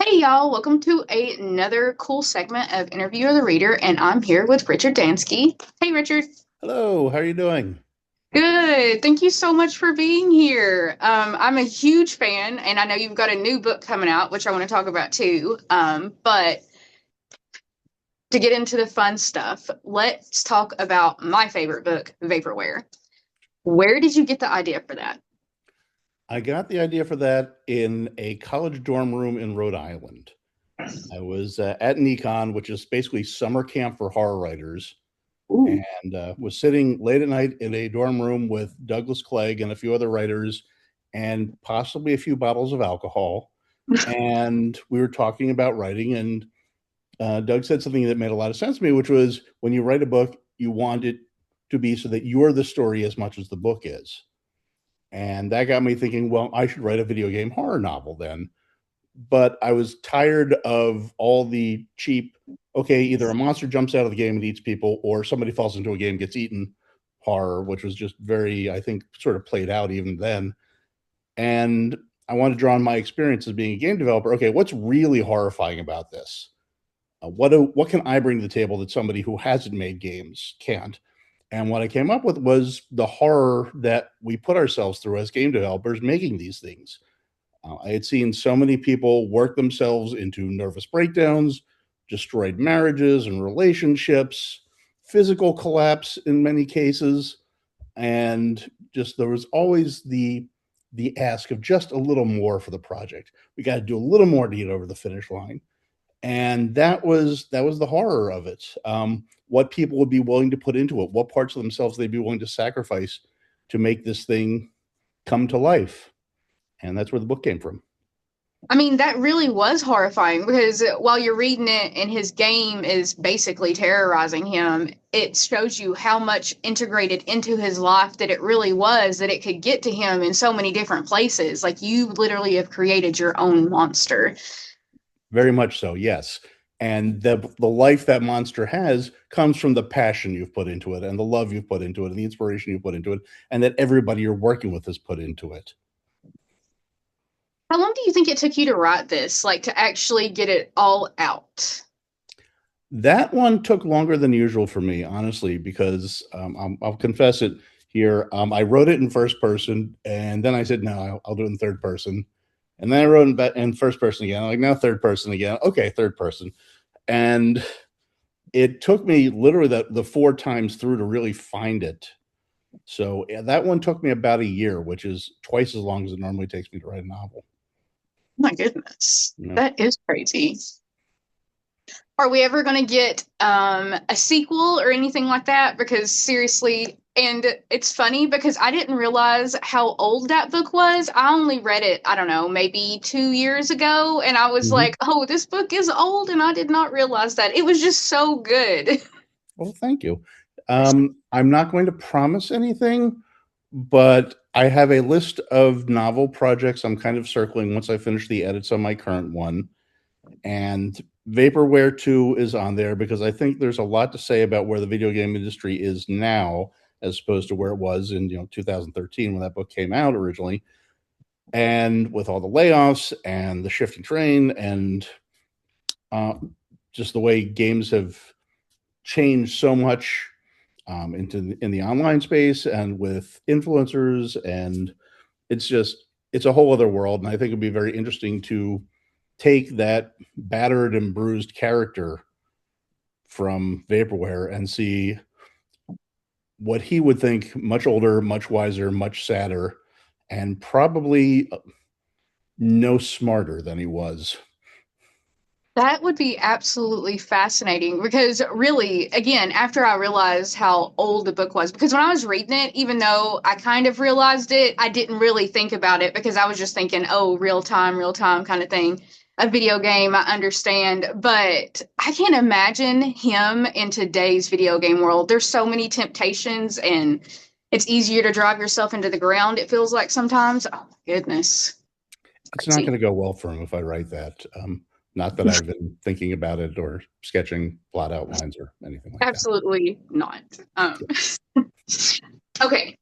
Hey y'all, welcome to another cool segment of Interview of the Reader, and I'm here with Richard Dansky. Hey Richard. Hello, how are you doing? Good. Thank you so much for being here. I'm a huge fan, and I know you've got a new book coming out, which I want to talk about too. But to get into the fun stuff, let's talk about my favorite book, Vaporware. Where did you get the idea for that? I got the idea for that in a college dorm room in Rhode Island. I was at Recon, which is basically summer camp for horror writers, Ooh. and was sitting late at night in a dorm room with Douglas Clegg and a few other writers, and possibly a few bottles of alcohol. And we were talking about writing, and Doug said something that made a lot of sense to me, which was when you write a book, you want it to be so that you're the story as much as the book is. And that got me thinking, well, I should write a video game horror novel then. But I was tired of all the cheap, okay, either a monster jumps out of the game and eats people, or somebody falls into a game, gets eaten horror, which was just very, I think, sort of played out even then. And I wanted to draw on my experience as being a game developer. Okay, what's really horrifying about this? What can I bring to the table that somebody who hasn't made games can't? And what I came up with was the horror that we put ourselves through as game developers making these things. I had seen so many people work themselves into nervous breakdowns, destroyed marriages and relationships, physical collapse in many cases, and just there was always the ask of just a little more for the project. We got to do a little more to get over the finish line, and that was the horror of it. What people would be willing to put into it, what parts of themselves they'd be willing to sacrifice to make this thing come to life, and that's where the book came from. I mean, that really was horrifying because while you're reading it and his game is basically terrorizing him, it shows you how much integrated into his life that it really was, that it could get to him in so many different places. Like you literally have created your own monster. Very much so, yes. And the life that monster has comes from the passion you've put into it, and the love you've put into it, and the inspiration you've put into it, and that everybody you're working with has put into it. How long do you think it took you to write this, like to actually get it all out? That one took longer than usual for me, honestly, because I'll confess it here. I wrote it in first person, and then I said, no, I'll do it in third person. And then I wrote in first person again. I'm like, now third person again. Okay, third person. And it took me literally the four times through to really find it. So yeah, that one took me about a year, which is twice as long as it normally takes me to write a novel. Oh my goodness, You know, that is crazy. Are we ever going to get a sequel or anything like that? Because seriously, and it's funny because I didn't realize how old that book was. I only read it, I don't know, maybe 2 years ago. And I was Mhm. like, oh, this book is old. And I did not realize that. It was just so good. Well, thank you. I'm not going to promise anything, but I have a list of novel projects I'm kind of circling once I finish the edits on my current one. And Vaporware 2 is on there because I think there's a lot to say about where the video game industry is now as opposed to where it was in 2013 when that book came out originally. And with all the layoffs and the shifting train and uh, just the way games have changed so much in the online space and with influencers, and it's a whole other world. And I think it'd be very interesting to take that battered and bruised character from Vaporware and see what he would think much older, much wiser, much sadder, and probably no smarter than he was. That would be absolutely fascinating because really, again, after I realized how old the book was, because when I was reading it, even though I kind of realized it, I didn't really think about it because I was just thinking, oh, real time kind of thing. A video game, I understand, but I can't imagine him in today's video game world. There's so many temptations and it's easier to drive yourself into the ground, it feels like sometimes. Oh my goodness. It's not Crazy. going to go well for him if I write that. Not that I've been thinking about it or sketching plot outlines or anything like that. Absolutely not. Yeah. Okay,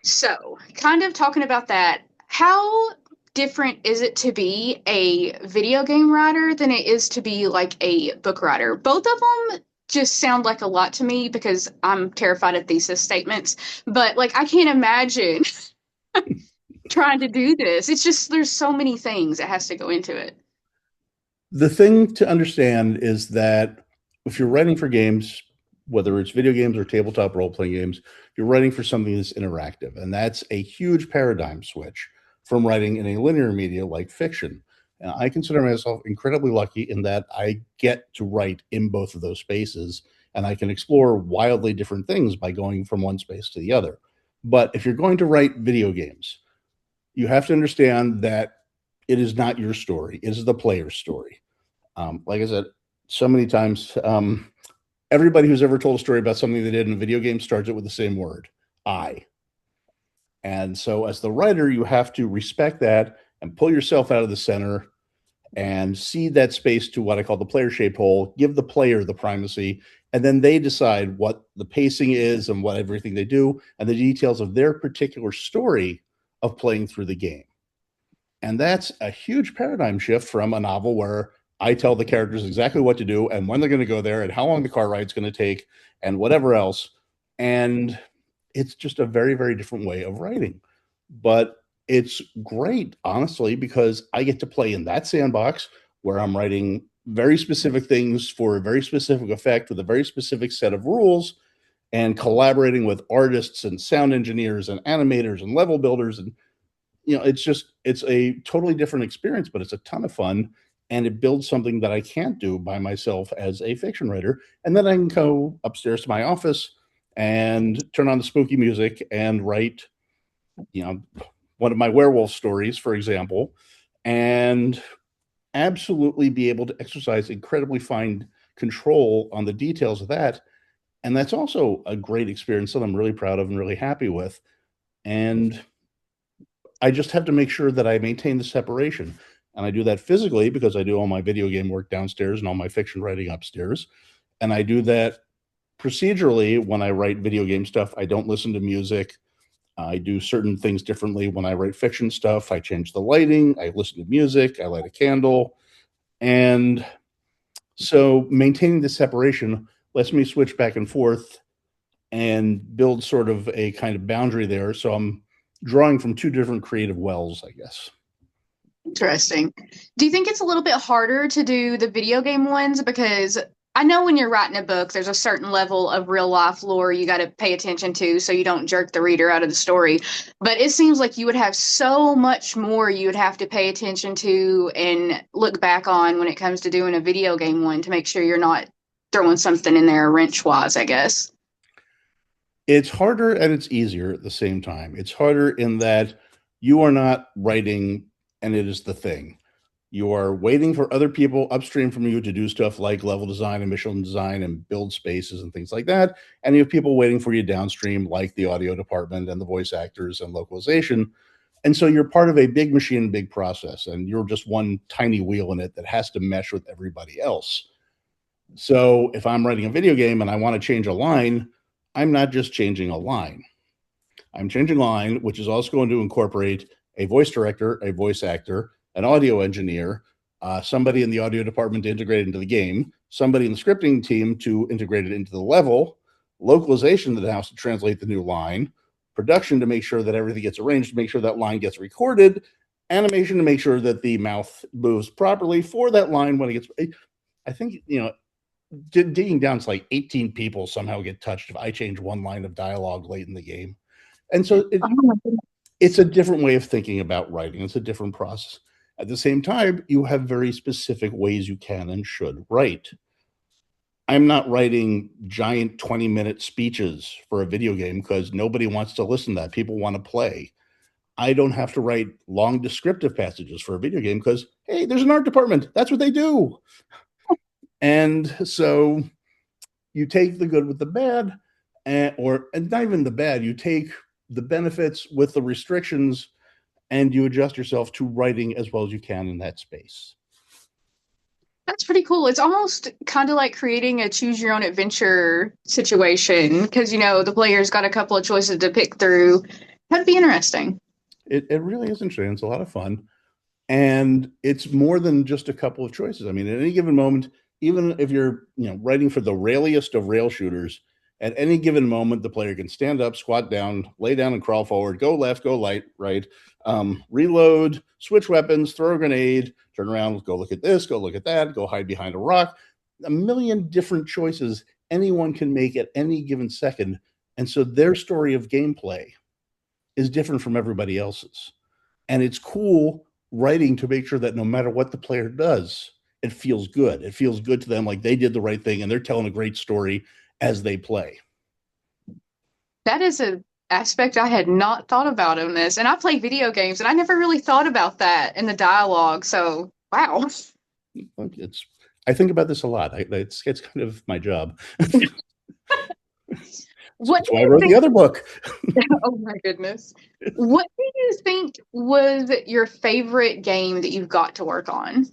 so kind of talking about that, how different is it to be a video game writer than it is to be like a book writer? Both of them just sound like a lot to me because I'm terrified of thesis statements. But like, I can't imagine trying to do this. It's just there's so many things that has to go into it. The thing to understand is that if you're writing for games, whether it's video games or tabletop role-playing games, you're writing for something that's interactive. And that's a huge paradigm switch from writing in a linear media like fiction. And I consider myself incredibly lucky in that I get to write in both of those spaces, and I can explore wildly different things by going from one space to the other. But if you're going to write video games, you have to understand that it is not your story. It is the player's story. Like I said, so many times, everybody who's ever told a story about something they did in a video game starts it with the same word, I. And so as the writer, you have to respect that and pull yourself out of the center and cede that space to what I call the player-shaped hole, give the player the primacy, and then they decide what the pacing is and what everything they do and the details of their particular story of playing through the game. And that's a huge paradigm shift from a novel where I tell the characters exactly what to do and when they're going to go there and how long the car ride's going to take and whatever else. And it's just a very, very different way of writing. But it's great, honestly, because I get to play in that sandbox where I'm writing very specific things for a very specific effect with a very specific set of rules and collaborating with artists and sound engineers and animators and level builders. And, it's a totally different experience, but it's a ton of fun. And it builds something that I can't do by myself as a fiction writer. And then I can go upstairs to my office and turn on the spooky music and write, one of my werewolf stories, for example, and absolutely be able to exercise incredibly fine control on the details of that. And that's also a great experience that I'm really proud of and really happy with. And I just have to make sure that I maintain the separation. And I do that physically because I do all my video game work downstairs and all my fiction writing upstairs. And I do that procedurally when I write video game stuff. I don't listen to music. I do certain things differently when I write fiction stuff. I change the lighting. I listen to music. I light a candle. And so maintaining the separation lets me switch back and forth and build sort of a kind of boundary there. So I'm drawing from two different creative wells, I guess. Interesting. Do you think it's a little bit harder to do the video game ones? Because I know when you're writing a book, there's a certain level of real life lore you got to pay attention to so you don't jerk the reader out of the story. But it seems like you would have so much more you would have to pay attention to and look back on when it comes to doing a video game one to make sure you're not throwing something in there wrench wise, I guess. It's harder and it's easier at the same time. It's harder in that you are not writing and it is the thing. You are waiting for other people upstream from you to do stuff like level design and mission design and build spaces and things like that. And you have people waiting for you downstream, like the audio department and the voice actors and localization. And so you're part of a big machine, big process, and you're just one tiny wheel in it that has to mesh with everybody else. So if I'm writing a video game and I want to change a line, I'm not just changing a line. I'm changing a line, which is also going to incorporate a voice director, a voice actor, an audio engineer, somebody in the audio department to integrate it into the game, somebody in the scripting team to integrate it into the level, localization that has to translate the new line, production to make sure that everything gets arranged, to make sure that line gets recorded, animation to make sure that the mouth moves properly for that line when it gets. I think, digging down, it's like 18 people somehow get touched if I change one line of dialogue late in the game. And so it's a different way of thinking about writing. It's a different process. At the same time, you have very specific ways you can and should write. I'm not writing giant 20-minute speeches for a video game because nobody wants to listen to that. People want to play. I don't have to write long descriptive passages for a video game because, hey, there's an art department. That's what they do. And so you take the good with the bad, and not even the bad. You take the benefits with the restrictions, and you adjust yourself to writing as well as you can in that space. That's pretty cool. It's almost kind of like creating a choose your own adventure situation because, the player's got a couple of choices to pick through. That'd be interesting. It really is interesting. It's a lot of fun. And it's more than just a couple of choices. I mean, at any given moment, even if you're writing for the railiest of rail shooters, at any given moment, the player can stand up, squat down, lay down, and crawl forward, go left, go right, reload, switch weapons, throw a grenade, turn around, go look at this, go look at that, go hide behind a rock. A million different choices anyone can make at any given second. And so their story of gameplay is different from everybody else's. And it's cool writing to make sure that no matter what the player does, it feels good. It feels good to them, like they did the right thing and they're telling a great story as they play. That is an aspect I had not thought about in this. And I play video games and I never really thought about that in the dialogue. So, wow. It's I think about this a lot. It's kind of my job. What That's do why I you wrote the think? other book. Oh my goodness. What do you think was your favorite game that you've got to work on?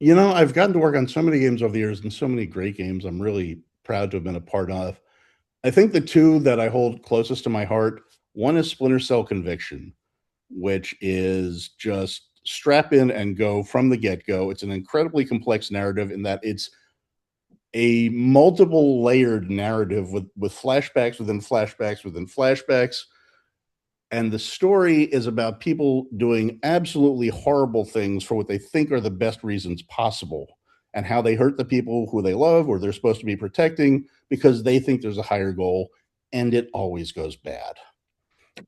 I've gotten to work on so many games over the years and so many great games I'm really proud to have been a part of. I think the two that I hold closest to my heart, one is Splinter Cell Conviction, which is just strap in and go from the get-go. It's an incredibly complex narrative in that it's a multiple layered narrative with flashbacks within flashbacks within flashbacks. And the story is about people doing absolutely horrible things for what they think are the best reasons possible, and how they hurt the people who they love or they're supposed to be protecting because they think there's a higher goal, and it always goes bad.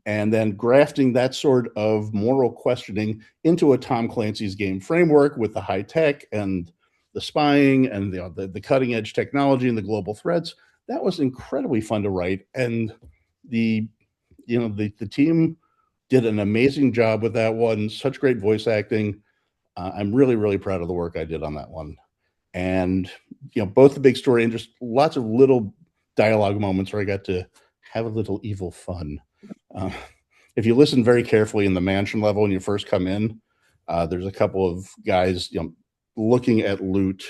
And then grafting that sort of moral questioning into a Tom Clancy's game framework with the high tech and the spying and the cutting edge technology and the global threats, that was incredibly fun to write. And the the team did an amazing job with that one. Such great voice acting. I'm really, really proud of the work I did on that one. And both the big story and just lots of little dialogue moments where I got to have a little evil fun. Uh, if you listen very carefully in the mansion level when you first come in, there's a couple of guys looking at loot,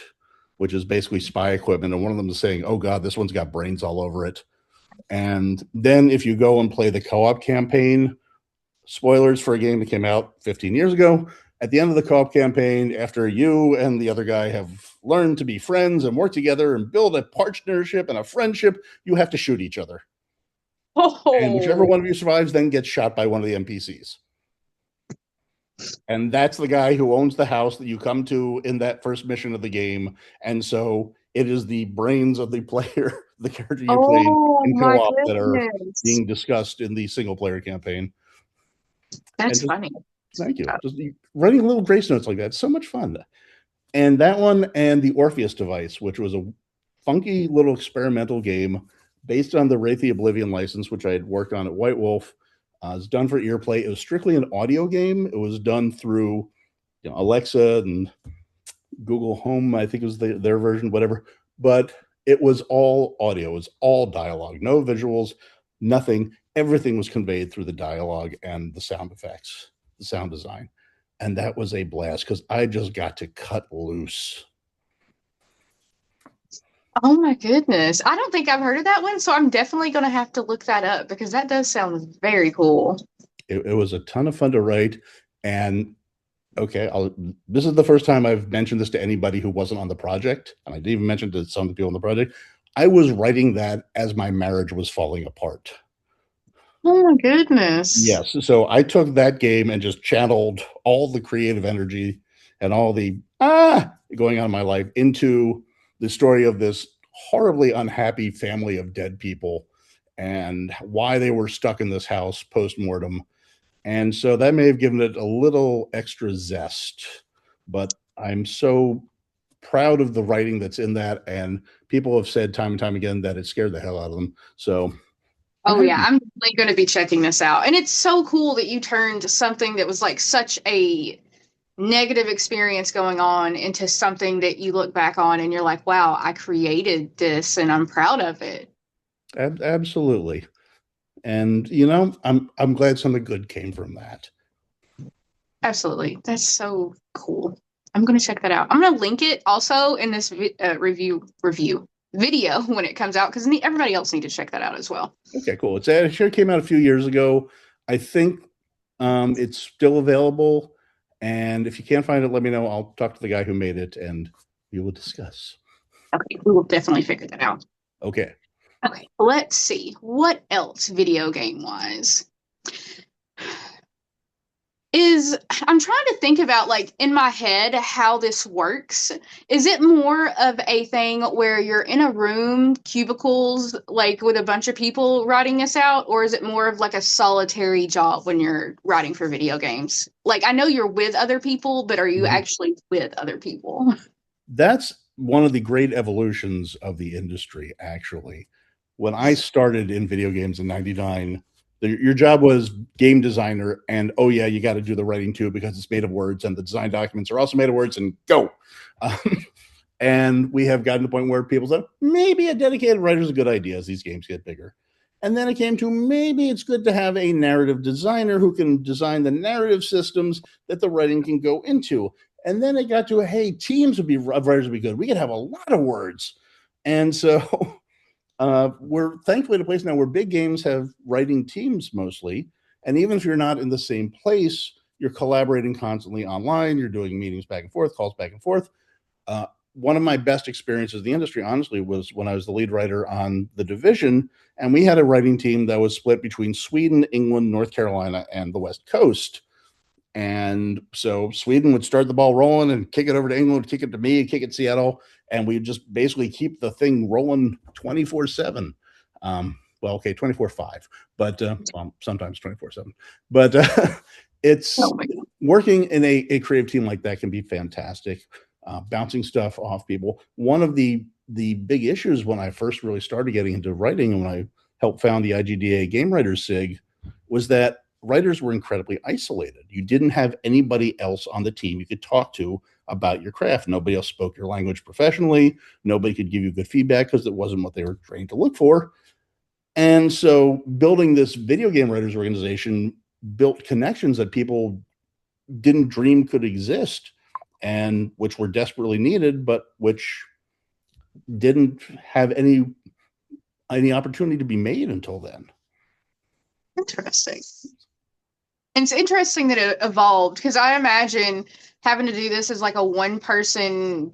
which is basically spy equipment, and one of them is saying, "Oh God, this one's got brains all over it." And then if you go and play the co-op campaign, spoilers for a game that came out 15 years ago, at the end of the co-op campaign, after you and the other guy have learned to be friends and work together and build a partnership and a friendship, you have to shoot each other. And whichever Oh, one of you survives then gets shot by one of the NPCs. And that's the guy who owns the house that you come to in that first mission of the game. And so it is the brains of the player, the character you played oh in my co-op, that are goodness. being discussed in the single player campaign. And That's just funny. thank you. Just writing little grace notes like that, so much fun. And that one and the Orpheus device, which was a funky little experimental game based on the Wraith the Oblivion license, which I had worked on at White Wolf. It's done for earplay. It was strictly an audio game. It was done through Alexa and Google Home, I think it was their version, whatever. But it was all audio. It was all dialogue, no visuals, nothing. Everything was conveyed through the dialogue and the sound effects, the sound design. And that was a blast because I just got to cut loose. Oh my goodness. I don't think I've heard of that one, so I'm definitely going to have to look that up because that does sound very cool. It was a ton of fun to write. And okay, this is the first time I've mentioned this to anybody who wasn't on the project. And I didn't even mention to some people on the project. I was writing that as my marriage was falling apart. Oh my goodness. Yes. So I took that game and just channeled all the creative energy and all the going on in my life into the story of this horribly unhappy family of dead people and why they were stuck in this house post mortem. And so that may have given it a little extra zest, but I'm so proud of the writing that's in that. And people have said time and time again that it scared the hell out of them. So I'm Oh yeah, happy. I'm definitely going to be checking this out. And it's so cool that you turned something that was like such a negative experience going on into something that you look back on and you're like, wow, I created this and I'm proud of it. Absolutely. And I'm glad something good came from that. Absolutely. That's so cool. I'm going to check that out. I'm going to link it also in this review video when it comes out because everybody else need to check that out as well. Okay, cool. It sure came out a few years ago. I think It's still available. And if you can't find it, let me know. I'll talk to the guy who made it and we will discuss. Okay, we will definitely figure that out. Okay. Okay, let's see. What else video game wise? I'm trying to think about, like, in my head how this works. Is it more of a thing where you're in a room, cubicles, like with a bunch of people writing this out, or is it more of like a solitary job when you're writing for video games? Like, I know you're with other people, but are you actually with other people? That's one of the great evolutions of the industry, actually. When I started in video games in 99, your job was game designer, and oh yeah, you got to do the writing too because it's made of words, and the design documents are also made of words, and go. Um, and we have gotten to the point where people said maybe a dedicated writer is a good idea as these games get bigger. And then it came to maybe it's good to have a narrative designer who can design the narrative systems that the writing can go into. And then it got to, hey, teams of writers would be good. We could have a lot of words. And so we're thankfully at a place now where big games have writing teams mostly. And even if you're not in the same place, you're collaborating constantly online. You're doing meetings back and forth, calls back and forth. One of my best experiences in the industry, honestly, was when I was the lead writer on The Division. And we had a writing team that was split between Sweden, England, North Carolina, and the West Coast. And so Sweden would start the ball rolling and kick it over to England, kick it to me, kick it to Seattle. And we'd just basically keep the thing rolling 24/7. Well, okay, 24/5, but sometimes 24/7. But it's working in a creative team like that can be fantastic. Bouncing stuff off people. One of the big issues when I first really started getting into writing and when I helped found the IGDA Game Writing SIG was that writers were incredibly isolated. You didn't have anybody else on the team you could talk to about your craft. Nobody else spoke your language professionally. Nobody could give you good feedback because it wasn't what they were trained to look for. And so building this video game writers organization built connections that people didn't dream could exist and which were desperately needed, but which didn't have any opportunity to be made until then. Interesting. And it's interesting that it evolved because I imagine having to do this as like a one person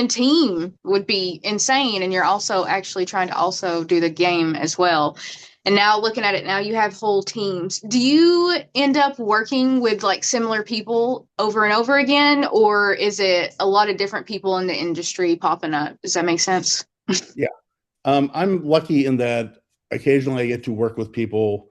team would be insane, and you're also actually trying to also do the game as well. And now looking at it now, you have whole teams. Do you end up working with like similar people over and over again, or is it a lot of different people in the industry popping up? Does that make sense? Yeah. I'm lucky in that occasionally I get to work with people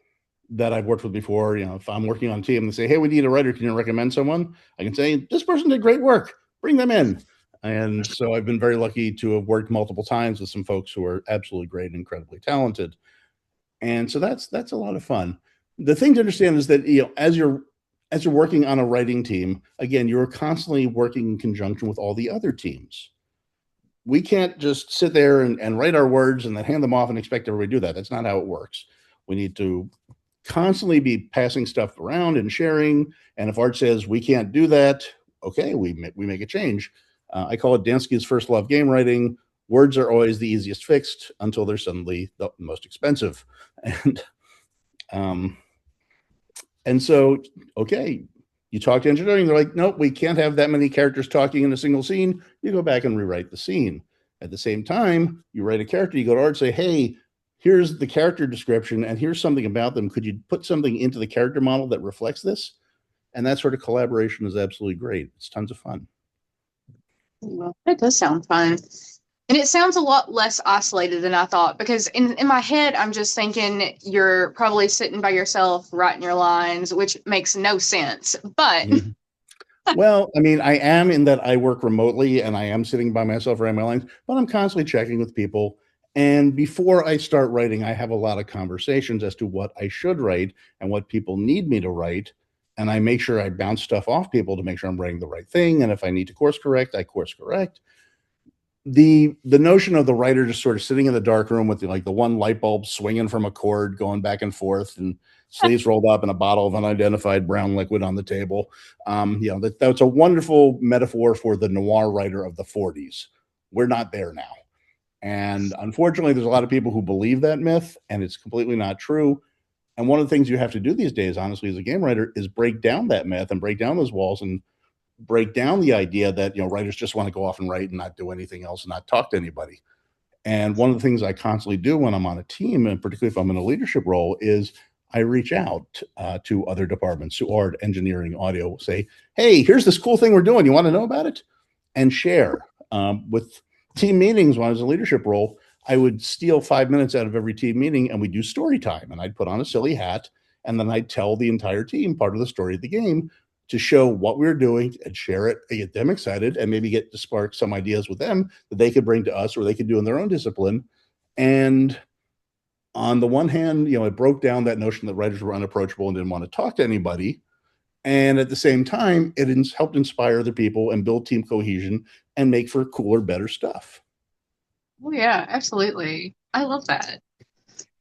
that I've worked with before. You know, if I'm working on a team and they say, hey, we need a writer, can you recommend someone? I can say, this person did great work, bring them in. And so I've been very lucky to have worked multiple times with some folks who are absolutely great and incredibly talented. And so that's a lot of fun. The thing to understand is that, you know, as you're working on a writing team, again, you're constantly working in conjunction with all the other teams. We can't just sit there and write our words and then hand them off and expect everybody to do that. That's not how it works. We need to constantly be passing stuff around and sharing. And if Art says we can't do that, okay, we make a change. I call it Dansky's first law of game writing. Words are always the easiest fixed until they're suddenly the most expensive. And so, okay, you talk to engineering, they're like, nope, we can't have that many characters talking in a single scene. You go back and rewrite the scene. At the same time, you write a character, you go to Art, say, hey, here's the character description and here's something about them. Could you put something into the character model that reflects this? And that sort of collaboration is absolutely great. It's tons of fun. Well, it does sound fun. And it sounds a lot less isolated than I thought, because in my head, I'm just thinking you're probably sitting by yourself writing your lines, which makes no sense. But well, I mean, I am in that I work remotely and I am sitting by myself writing my lines, but I'm constantly checking with people. And before I start writing, I have a lot of conversations as to what I should write and what people need me to write. And I make sure I bounce stuff off people to make sure I'm writing the right thing. And if I need to course correct, I course correct. The notion of the writer just sort of sitting in the dark room with the one light bulb swinging from a cord going back and forth and sleeves rolled up in a bottle of unidentified brown liquid on the table. That's a wonderful metaphor for the noir writer of the 40s. We're not there now. And unfortunately, there's a lot of people who believe that myth, and it's completely not true. And one of the things you have to do these days, honestly, as a game writer, is break down that myth and break down those walls and break down the idea that, writers just want to go off and write and not do anything else and not talk to anybody. And one of the things I constantly do when I'm on a team, and particularly if I'm in a leadership role, is I reach out to other departments who are engineering, audio, say, hey, here's this cool thing we're doing. You want to know about it? And share. With team meetings, when I was in a leadership role, I would steal 5 minutes out of every team meeting and we'd do story time. And I'd put on a silly hat and then I'd tell the entire team part of the story of the game to show what we were doing and share it and get them excited and maybe get to spark some ideas with them that they could bring to us or they could do in their own discipline. And on the one hand, it broke down that notion that writers were unapproachable and didn't want to talk to anybody. And at the same time, it helped inspire other people and build team cohesion and make for cooler, better stuff. Oh, yeah, absolutely. I love that.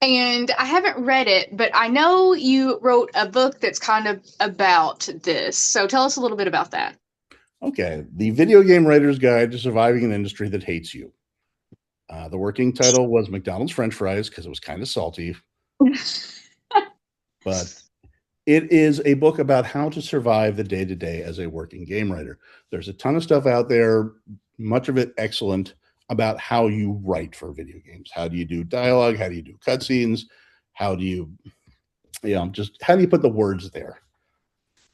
And I haven't read it, but I know you wrote a book that's kind of about this. So tell us a little bit about that. Okay. The Video Game Writer's Guide to Surviving an Industry That Hates You. The working title was McDonald's French Fries because it was kind of salty. But it is a book about how to survive the day-to-day as a working game writer. There's a ton of stuff out there, much of it excellent, about how you write for video games. How do you do dialogue? How do you do cutscenes? How do you, just how do you put the words there?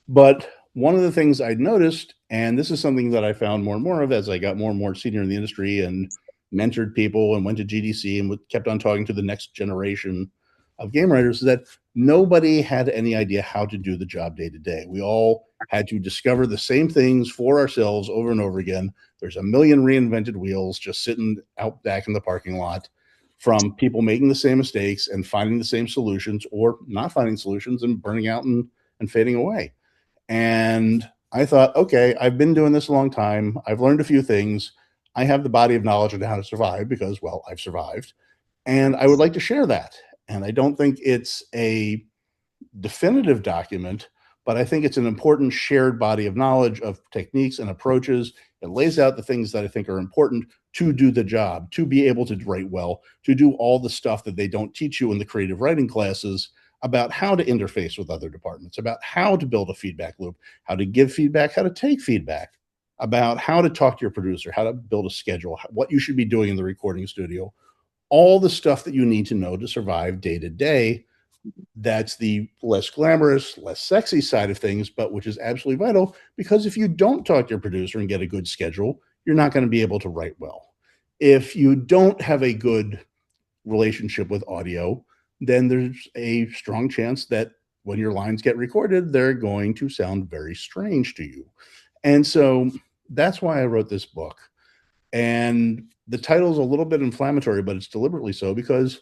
But one of the things I'd noticed, and this is something that I found more and more of as I got more and more senior in the industry and mentored people and went to GDC and kept on talking to the next generation of game writers, is that nobody had any idea how to do the job day to day. We all had to discover the same things for ourselves over and over again. There's a million reinvented wheels just sitting out back in the parking lot from people making the same mistakes and finding the same solutions or not finding solutions and burning out and fading away. And I thought, okay, I've been doing this a long time. I've learned a few things. I have the body of knowledge on how to survive because, well, I've survived. And I would like to share that. And I don't think it's a definitive document, but I think it's an important shared body of knowledge of techniques and approaches. It lays out the things that I think are important to do the job, to be able to write well, to do all the stuff that they don't teach you in the creative writing classes about how to interface with other departments, about how to build a feedback loop, how to give feedback, how to take feedback, about how to talk to your producer, how to build a schedule, what you should be doing in the recording studio, all the stuff that you need to know to survive day to day. That's the less glamorous, less sexy side of things, but which is absolutely vital, because if you don't talk to your producer and get a good schedule, you're not going to be able to write well. If you don't have a good relationship with audio, then there's a strong chance that when your lines get recorded, they're going to sound very strange to you. And so that's why I wrote this book. And the title is a little bit inflammatory, but it's deliberately so because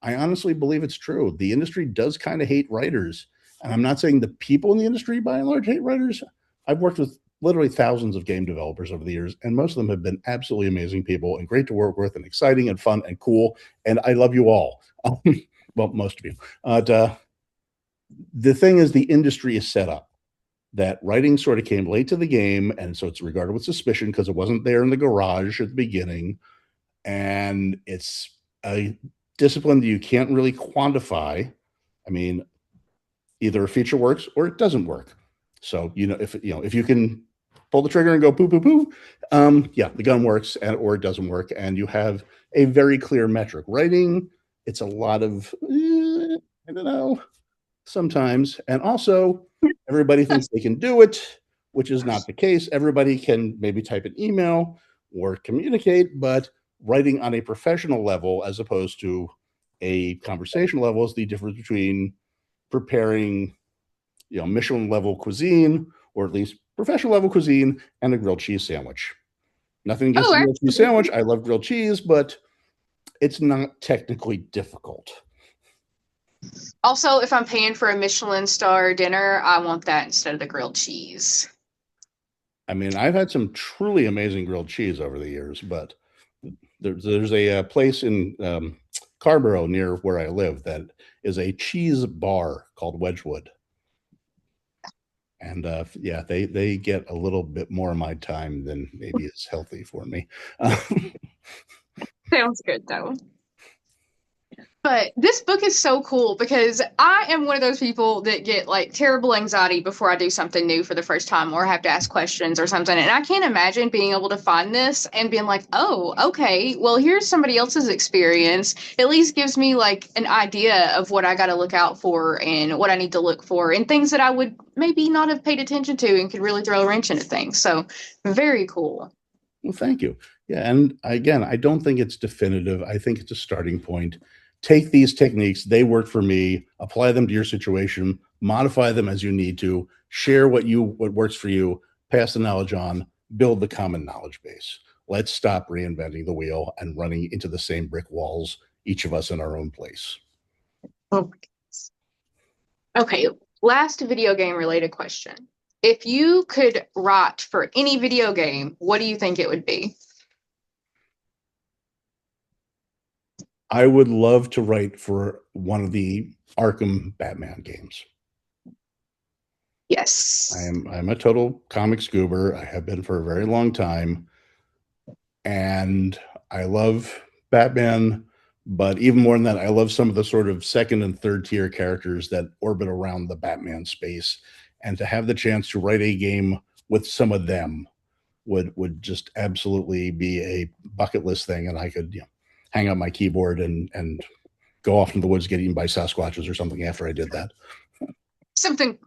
I honestly believe it's true. The industry does kind of hate writers. And I'm not saying the people in the industry by and large hate writers. I've worked with literally thousands of game developers over the years, and most of them have been absolutely amazing people and great to work with and exciting and fun and cool. And I love you all. Well, most of you. The thing is, the industry is set up that writing sort of came late to the game, and so it's regarded with suspicion because it wasn't there in the garage at the beginning. And it's a discipline that you can't really quantify. I mean, either a feature works or it doesn't work. So, if you can pull the trigger and go poo, poo, poo, yeah, the gun works or it doesn't work. And you have a very clear metric. Writing, it's a lot of, I don't know, sometimes. And also, everybody thinks they can do it, which is not the case. Everybody can maybe type an email or communicate, but writing on a professional level as opposed to a conversational level is the difference between preparing, Michelin level cuisine, or at least professional level cuisine, and a grilled cheese sandwich. Nothing against Oh, the grilled cheese sandwich. I love grilled cheese, but it's not technically difficult. also, if I'm paying for a Michelin star dinner, I want that instead of the grilled cheese. I mean, I've had some truly amazing grilled cheese over the years, but there's a place in Carborough near where I live that is a cheese bar called Wedgwood. And yeah, they get a little bit more of my time than maybe is healthy for me. Sounds good, though. But this book is so cool because I am one of those people that get like terrible anxiety before I do something new for the first time or have to ask questions or something. And I can't imagine being able to find this and being like, oh, okay, well, here's somebody else's experience. At least gives me like an idea of what I got to look out for and what I need to look for and things that I would maybe not have paid attention to and could really throw a wrench into things. So very cool. Well, thank you. Yeah, and again, I don't think it's definitive. I think it's a starting point. Take these techniques, they work for me, apply them to your situation, modify them as you need to, share what works for you, pass the knowledge on, build the common knowledge base. Let's stop reinventing the wheel and running into the same brick walls, each of us in our own place. Oh, okay, last video game related question. If you could write for any video game, what do you think it would be? I would love to write for one of the Arkham Batman games. Yes. I'm a total comics goober. I have been for a very long time. And I love Batman, but even more than that, I love some of the sort of second and third tier characters that orbit around the Batman space. And to have the chance to write a game with some of them would just absolutely be a bucket list thing. And I could, hang up my keyboard and go off into the woods, get eaten by Sasquatches or something after I did that. Something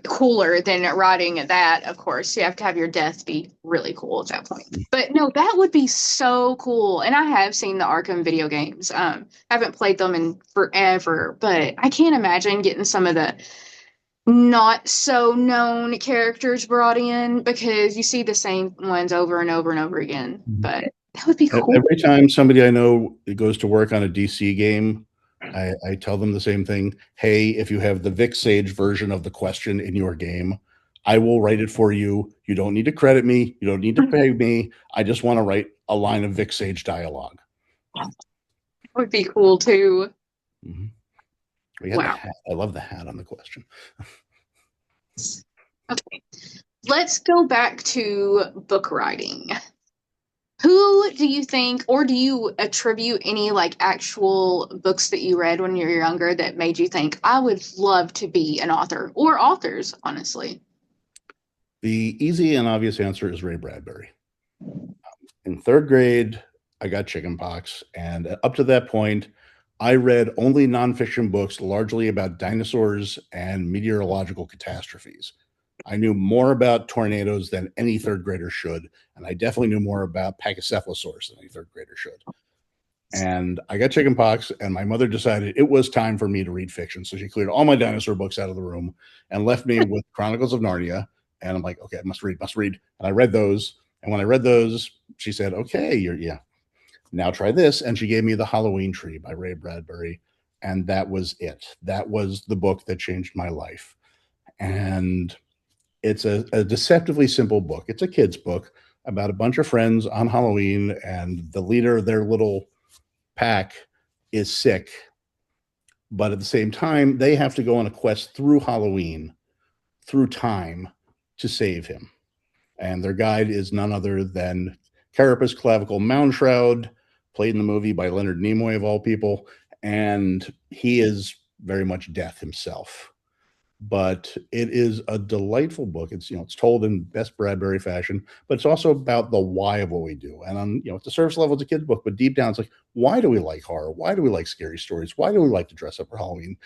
cooler than writing that, of course. You have to have your death be really cool at that point. But no, that would be so cool. And I have seen the Arkham video games. Haven't played them in forever, but I can't imagine getting some of the not so known characters brought in because you see the same ones over and over and over again. But that would be cool. Every time somebody I know goes to work on a DC game, I tell them the same thing. Hey, if you have the Vic Sage version of the question in your game, I will write it for you. You don't need to credit me. You don't need to pay me. I just want to write a line of Vic Sage dialogue. That would be cool too. Mm-hmm. Wow. I love the hat on the question. Okay. Let's go back to book writing. Who do you think, or do you attribute any like actual books that you read when you were younger that made you think, I would love to be an author, or authors, honestly? The easy and obvious answer is Ray Bradbury. In third grade, I got chickenpox, and up to that point, I read only nonfiction books largely about dinosaurs and meteorological catastrophes. I knew more about tornadoes than any third grader should, and I definitely knew more about Pachycephalosaurus than any third grader should. And I got chickenpox, and my mother decided it was time for me to read fiction. So she cleared all my dinosaur books out of the room and left me with Chronicles of Narnia. And I'm like, okay, I must read. And I read those. And when I read those, she said, okay, now try this. And she gave me The Halloween Tree by Ray Bradbury. And that was it. That was the book that changed my life. And it's a deceptively simple book. It's a kid's book about a bunch of friends on Halloween, and the leader of their little pack is sick. But at the same time, they have to go on a quest through Halloween, through time, to save him. And their guide is none other than Carapace Clavicle Moundshroud, played in the movie by Leonard Nimoy, of all people. And he is very much death himself. But it is a delightful book. It's told in best Bradbury fashion, but it's also about the why of what we do. And on at the surface level, it's a kid's book, but deep down, it's like, why do we like horror? Why do we like scary stories? Why do we like to dress up for Halloween?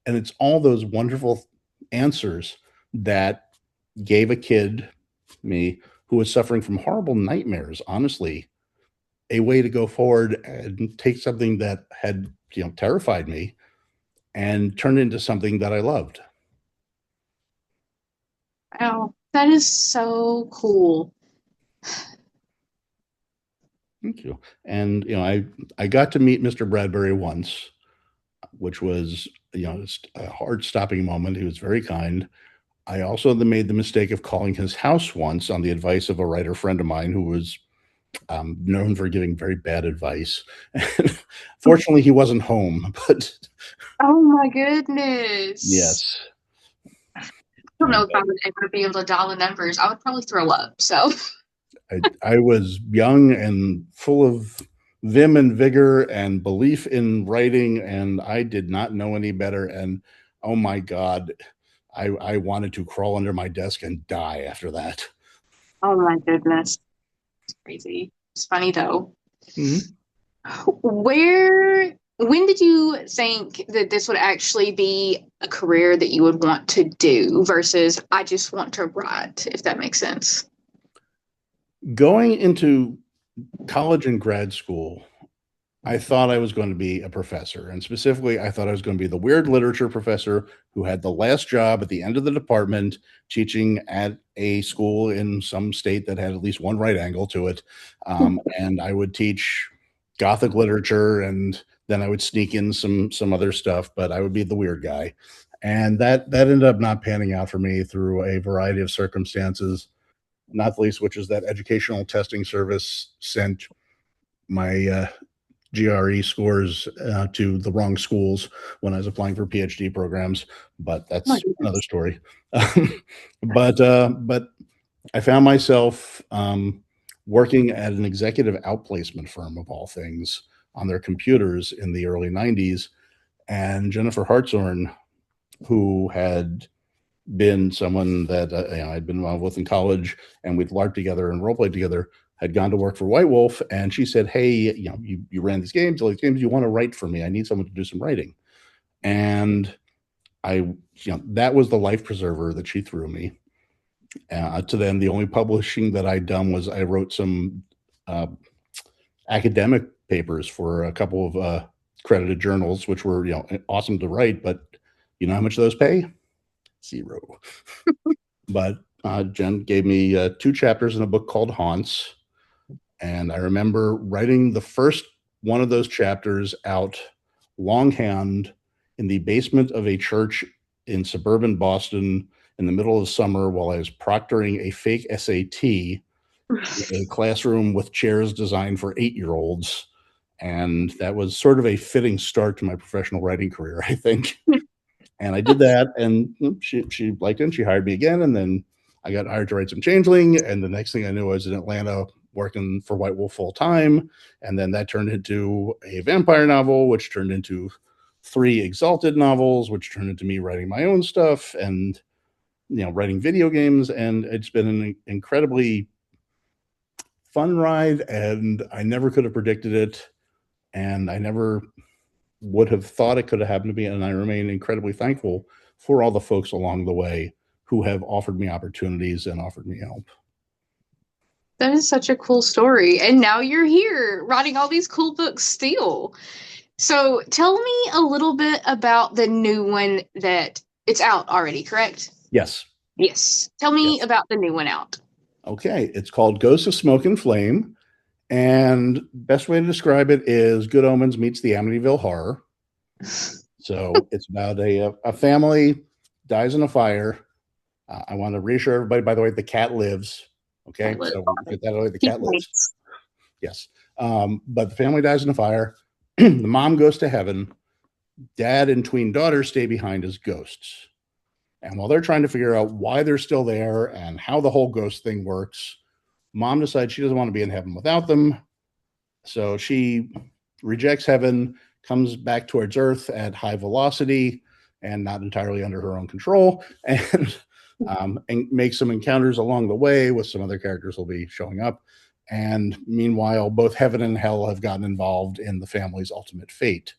And it's all those wonderful answers that gave a kid, me, who was suffering from horrible nightmares, honestly, a way to go forward and take something that had terrified me and turn it into something that I loved. Wow, that is so cool. Thank you. And I got to meet Mr. Bradbury once, which was just a hard stopping moment. He was very kind. I also made the mistake of calling his house once on the advice of a writer friend of mine who was known for giving very bad advice. Fortunately, he wasn't home, but oh my goodness. Yes. I don't know if I would ever be able to dial the numbers. I would probably throw up. So I was young and full of vim and vigor and belief in writing, and I did not know any better. And oh my God, I wanted to crawl under my desk and die after that. Oh my goodness. It's crazy. It's funny though. Mhm. When did you think that this would actually be a career that you would want to do versus I just want to write, if that makes sense? Going into college and grad school, I thought I was going to be a professor. And specifically, I thought I was going to be the weird literature professor who had the last job at the end of the department teaching at a school in some state that had at least one right angle to it. And I would teach Gothic literature, and then I would sneak in some other stuff, but I would be the weird guy. And that ended up not panning out for me through a variety of circumstances, not the least which is that educational testing service sent my GRE scores to the wrong schools when I was applying for PhD programs, but Oh my that's another goodness. story. But I found myself working at an executive outplacement firm of all things on their computers in the early 90s. And Jennifer Hartshorn, who had been someone that I'd been involved with in college, and we'd LARP together and role played together, had gone to work for White Wolf, and she said, "Hey, you ran these games, all these games. You want to write for me? I need someone to do some writing." And that was the life preserver that she threw me. To then, the only publishing that I'd done was I wrote some uh, academic papers for a couple of credited journals, which were awesome to write, but you know how much those pay? Zero. But Jen gave me 2 chapters in a book called Haunts. And I remember writing the first one of those chapters out longhand in the basement of a church in suburban Boston in the middle of summer while I was proctoring a fake SAT in a classroom with chairs designed for 8-year-olds. And that was sort of a fitting start to my professional writing career, I think. And I did that, and she liked it, and she hired me again. And then I got hired to write some Changeling, and the next thing I knew, I was in Atlanta working for White Wolf full time. And then that turned into a vampire novel, which turned into 3 Exalted novels, which turned into me writing my own stuff and writing video games. And it's been an incredibly fun ride, and I never could have predicted it, and I never would have thought it could have happened to me. And I remain incredibly thankful for all the folks along the way who have offered me opportunities and offered me help. That is such a cool story. And now you're here writing all these cool books still. So tell me a little bit about the new one that it's out already, correct? Yes. Yes. Tell me Yes. about the new one out. Okay. It's called Ghosts of Smoke and Flame. And best way to describe it is Good Omens meets the Amityville Horror. So it's about a family dies in a fire. I want to reassure everybody, by the way, the cat lives. Okay. So get that away. The cat lives. Yes. But the family dies in a fire. The mom goes to heaven. Dad and twin daughters stay behind as ghosts. And while they're trying to figure out why they're still there and how the whole ghost thing works, mom decides she doesn't want to be in heaven without them. So she rejects heaven, comes back towards Earth at high velocity and not entirely under her own control, and makes some encounters along the way with some other characters will be showing up. And meanwhile, both heaven and hell have gotten involved in the family's ultimate fate.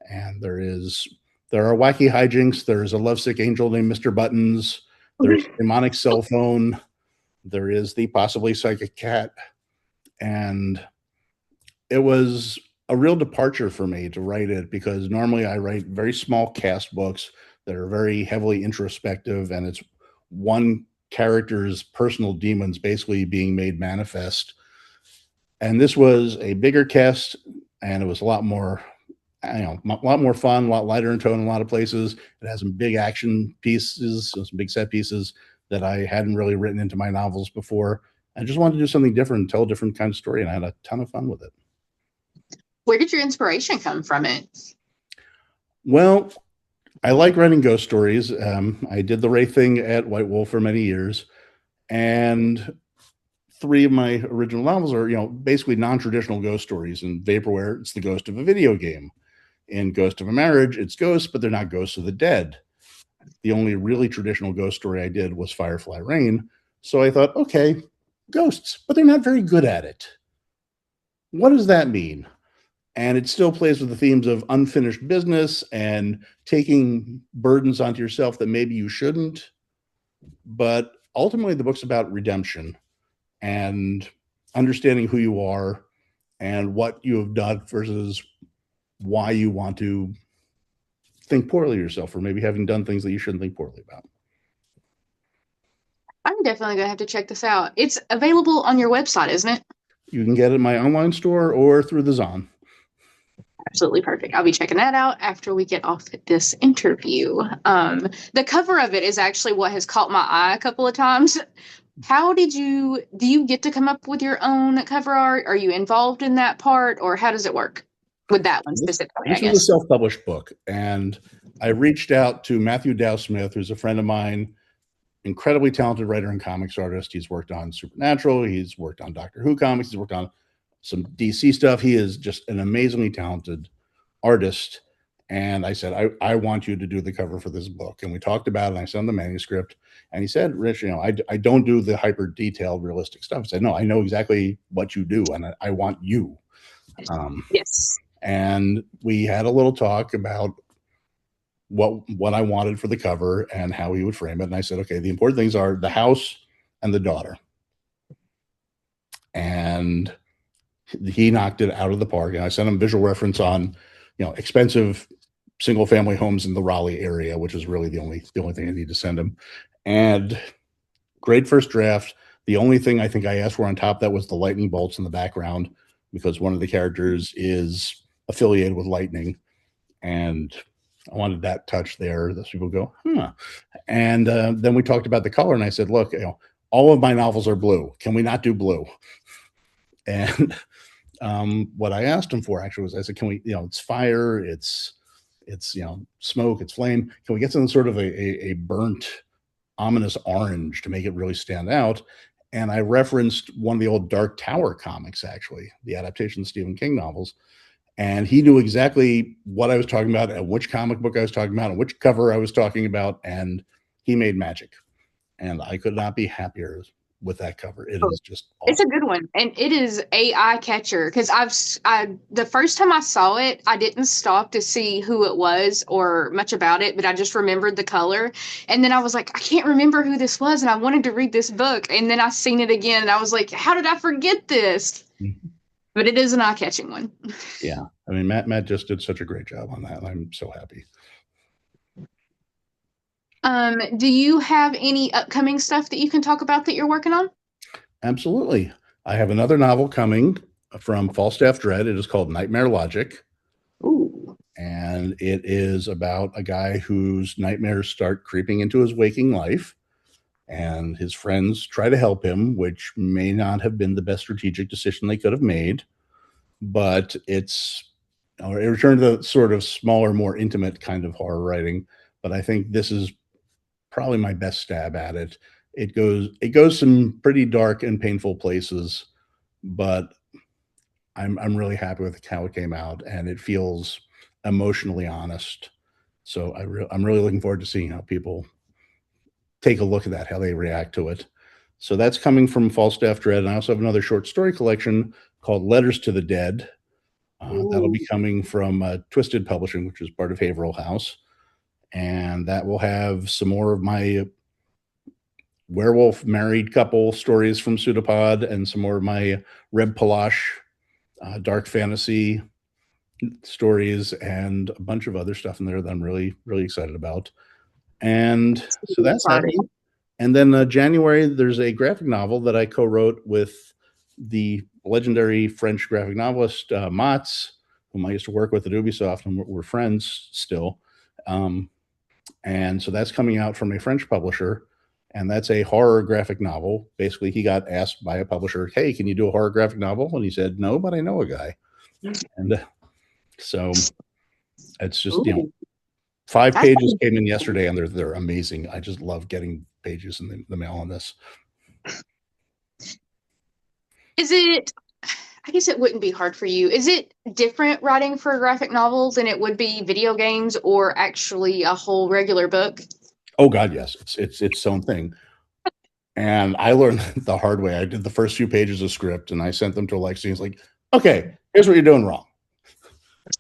And there are wacky hijinks. There's a lovesick angel named Mr. Buttons. There's a demonic cell phone. There is the possibly psychic cat. And it was a real departure for me to write it, because normally I write very small cast books that are very heavily introspective, and it's one character's personal demons basically being made manifest. And this was a bigger cast, and it was a lot more fun, a lot lighter in tone in a lot of places. It has some big action pieces, some big set pieces that I hadn't really written into my novels before. I just wanted to do something different, tell a different kind of story, and I had a ton of fun with it. Where did your inspiration come from it? Well, I like writing ghost stories. I did the Wraith thing at White Wolf for many years, and three of my original novels are, basically non-traditional ghost stories. In Vaporware, it's the ghost of a video game. In Ghost of a Marriage, it's ghosts, but they're not ghosts of the dead. The only really traditional ghost story I did was Firefly Rain. So I thought, okay, ghosts, but they're not very good at it. What does that mean? And it still plays with the themes of unfinished business and taking burdens onto yourself that maybe you shouldn't. But ultimately, the book's about redemption and understanding who you are and what you have done versus why you want to think poorly of yourself, or maybe having done things that you shouldn't think poorly about. I'm definitely going to have to check this out. It's available on your website, isn't it? You can get it in my online store or through the Zon. Absolutely perfect. I'll be checking that out after we get off this interview. The cover of it is actually what has caught my eye a couple of times. Do you get to come up with your own cover art? Are you involved in that part, or how does it work with that one specifically, This I was guess? a self-published book, and I reached out to Matthew Dow Smith, who's a friend of mine, incredibly talented writer and comics artist. He's worked on Supernatural, he's worked on Doctor Who comics, he's worked on some DC stuff. He is just an amazingly talented artist. And I said, I want you to do the cover for this book. And we talked about it, and I sent him the manuscript. And he said, Rich, I don't do the hyper detailed, realistic stuff. I said, no, I know exactly what you do, and I want you. Yes. And we had a little talk about what I wanted for the cover and how he would frame it. And I said, okay, the important things are the house and the daughter. And he knocked it out of the park. And I sent him visual reference on, expensive single family homes in the Raleigh area, which is really the only thing I need to send him. And great first draft. The only thing I think I asked for on top of that was the lightning bolts in the background, because one of the characters is affiliated with lightning. And I wanted that touch there that people go, huh. And then we talked about the color, and I said, look, all of my novels are blue. Can we not do blue? And what I asked him for actually was, I said, can we, it's fire, it's smoke, it's flame. Can we get some sort of a burnt, ominous orange to make it really stand out? And I referenced one of the old Dark Tower comics, actually, the adaptation of Stephen King novels. And he knew exactly what I was talking about and which comic book I was talking about and which cover I was talking about. And he made magic. And I could not be happier with that cover. It is just awesome. It's a good one, and it is a eye catcher, because the first time I saw it, I didn't stop to see who it was or much about it, but I just remembered the color, and then I was like, I can't remember who this was, and I wanted to read this book, and then I seen it again, and I was like, how did I forget this? Mm-hmm. But it is an eye-catching one. Yeah, I mean, Matt just did such a great job on that, and I'm so happy. Do you have any upcoming stuff that you can talk about that you're working on? Absolutely. I have another novel coming from Falstaff Dread. It is called Nightmare Logic. Ooh. And it is about a guy whose nightmares start creeping into his waking life. And his friends try to help him, which may not have been the best strategic decision they could have made. But it's a return to the sort of smaller, more intimate kind of horror writing. But I think this is probably my best stab at it. It goes some pretty dark and painful places, but I'm really happy with how it came out, and it feels emotionally honest. So I'm really looking forward to seeing how people take a look at that, how they react to it. So that's coming from Falstaff Dread. And I also have another short story collection called Letters to the Dead. That'll be coming from Twisted Publishing, which is part of Haverhill House. And that will have some more of my werewolf married couple stories from Pseudopod and some more of my Reb Palash dark fantasy stories and a bunch of other stuff in there that I'm really, really excited about. And so that's happening. And then January, there's a graphic novel that I co-wrote with the legendary French graphic novelist Mats, whom I used to work with at Ubisoft, and we're friends still. And so that's coming out from a French publisher, and that's a horror graphic novel. Basically, he got asked by a publisher, hey, can you do a horror graphic novel? And he said, no, but I know a guy. And so it's just, 5 pages came in yesterday, and they're amazing. I just love getting pages in the mail on this. Is it, I guess it wouldn't be hard for you. Is it different writing for a graphic novel than it would be video games or actually a whole regular book? Oh God, yes, it's its own thing. And I learned the hard way. I did the first few pages of script and I sent them to Alexi. He's like, okay, here's what you're doing wrong.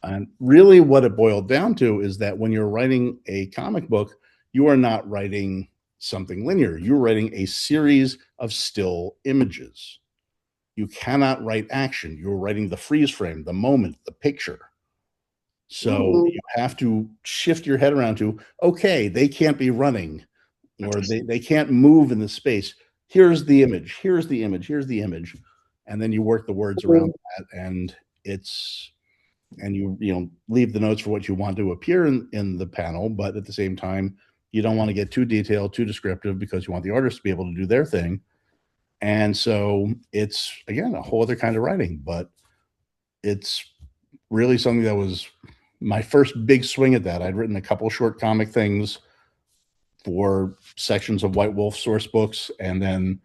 And really, what it boiled down to is that when you're writing a comic book, you are not writing something linear. You're writing a series of still images. You cannot write action. You're writing the freeze frame, the moment, the picture. So Ooh. you have to shift your head around to, okay, they can't be running or they can't move in the space. Here's the image. Here's the image. Here's the image. And then you work the words around that. And it's, and you know, leave the notes for what you want to appear in the panel. But at the same time, you don't want to get too detailed, too descriptive because you want the artist to be able to do their thing. And so it's, again, a whole other kind of writing, but it's really something that was my first big swing at that. I'd written a couple short comic things for sections of White Wolf source books. And then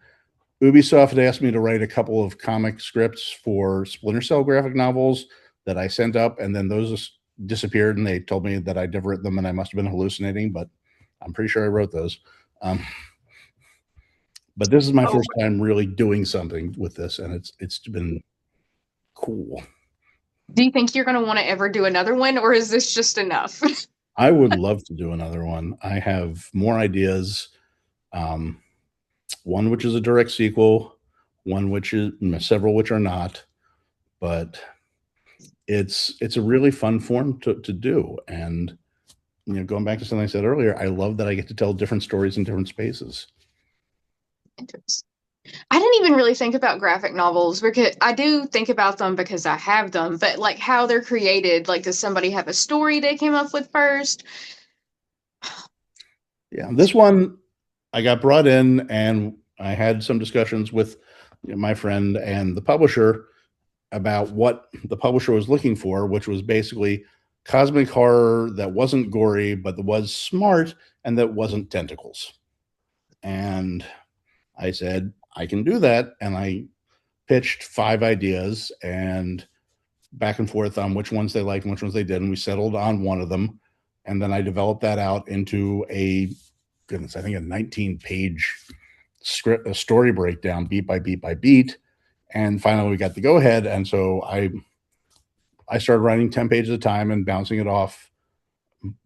Ubisoft had asked me to write a couple of comic scripts for Splinter Cell graphic novels that I sent up. And then those just disappeared and they told me that I'd never written them and I must have been hallucinating, but I'm pretty sure I wrote those. But this is my first time really doing something with this, and it's been cool. Do you think you're going to want to ever do another one, or is this just enough? I would love to do another one. I have more ideas. One which is a direct sequel, one which is several which are not, but it's a really fun form to do. And you know, going back to something I said earlier, I love that I get to tell different stories in different spaces. I didn't even really think about graphic novels because I do think about them because I have them, but like how they're created, like does somebody have a story they came up with first? Yeah, this one I got brought in and I had some discussions with my friend and the publisher about what the publisher was looking for, which was basically cosmic horror that wasn't gory, but that was smart and that wasn't tentacles. And I said, I can do that. And I pitched 5 ideas and back and forth on which ones they liked and which ones they didn't. We settled on one of them. And then I developed that out into I think a 19-page script, a story breakdown, beat by beat by beat. And finally we got the go ahead. And so I started writing 10 pages at a time and bouncing it off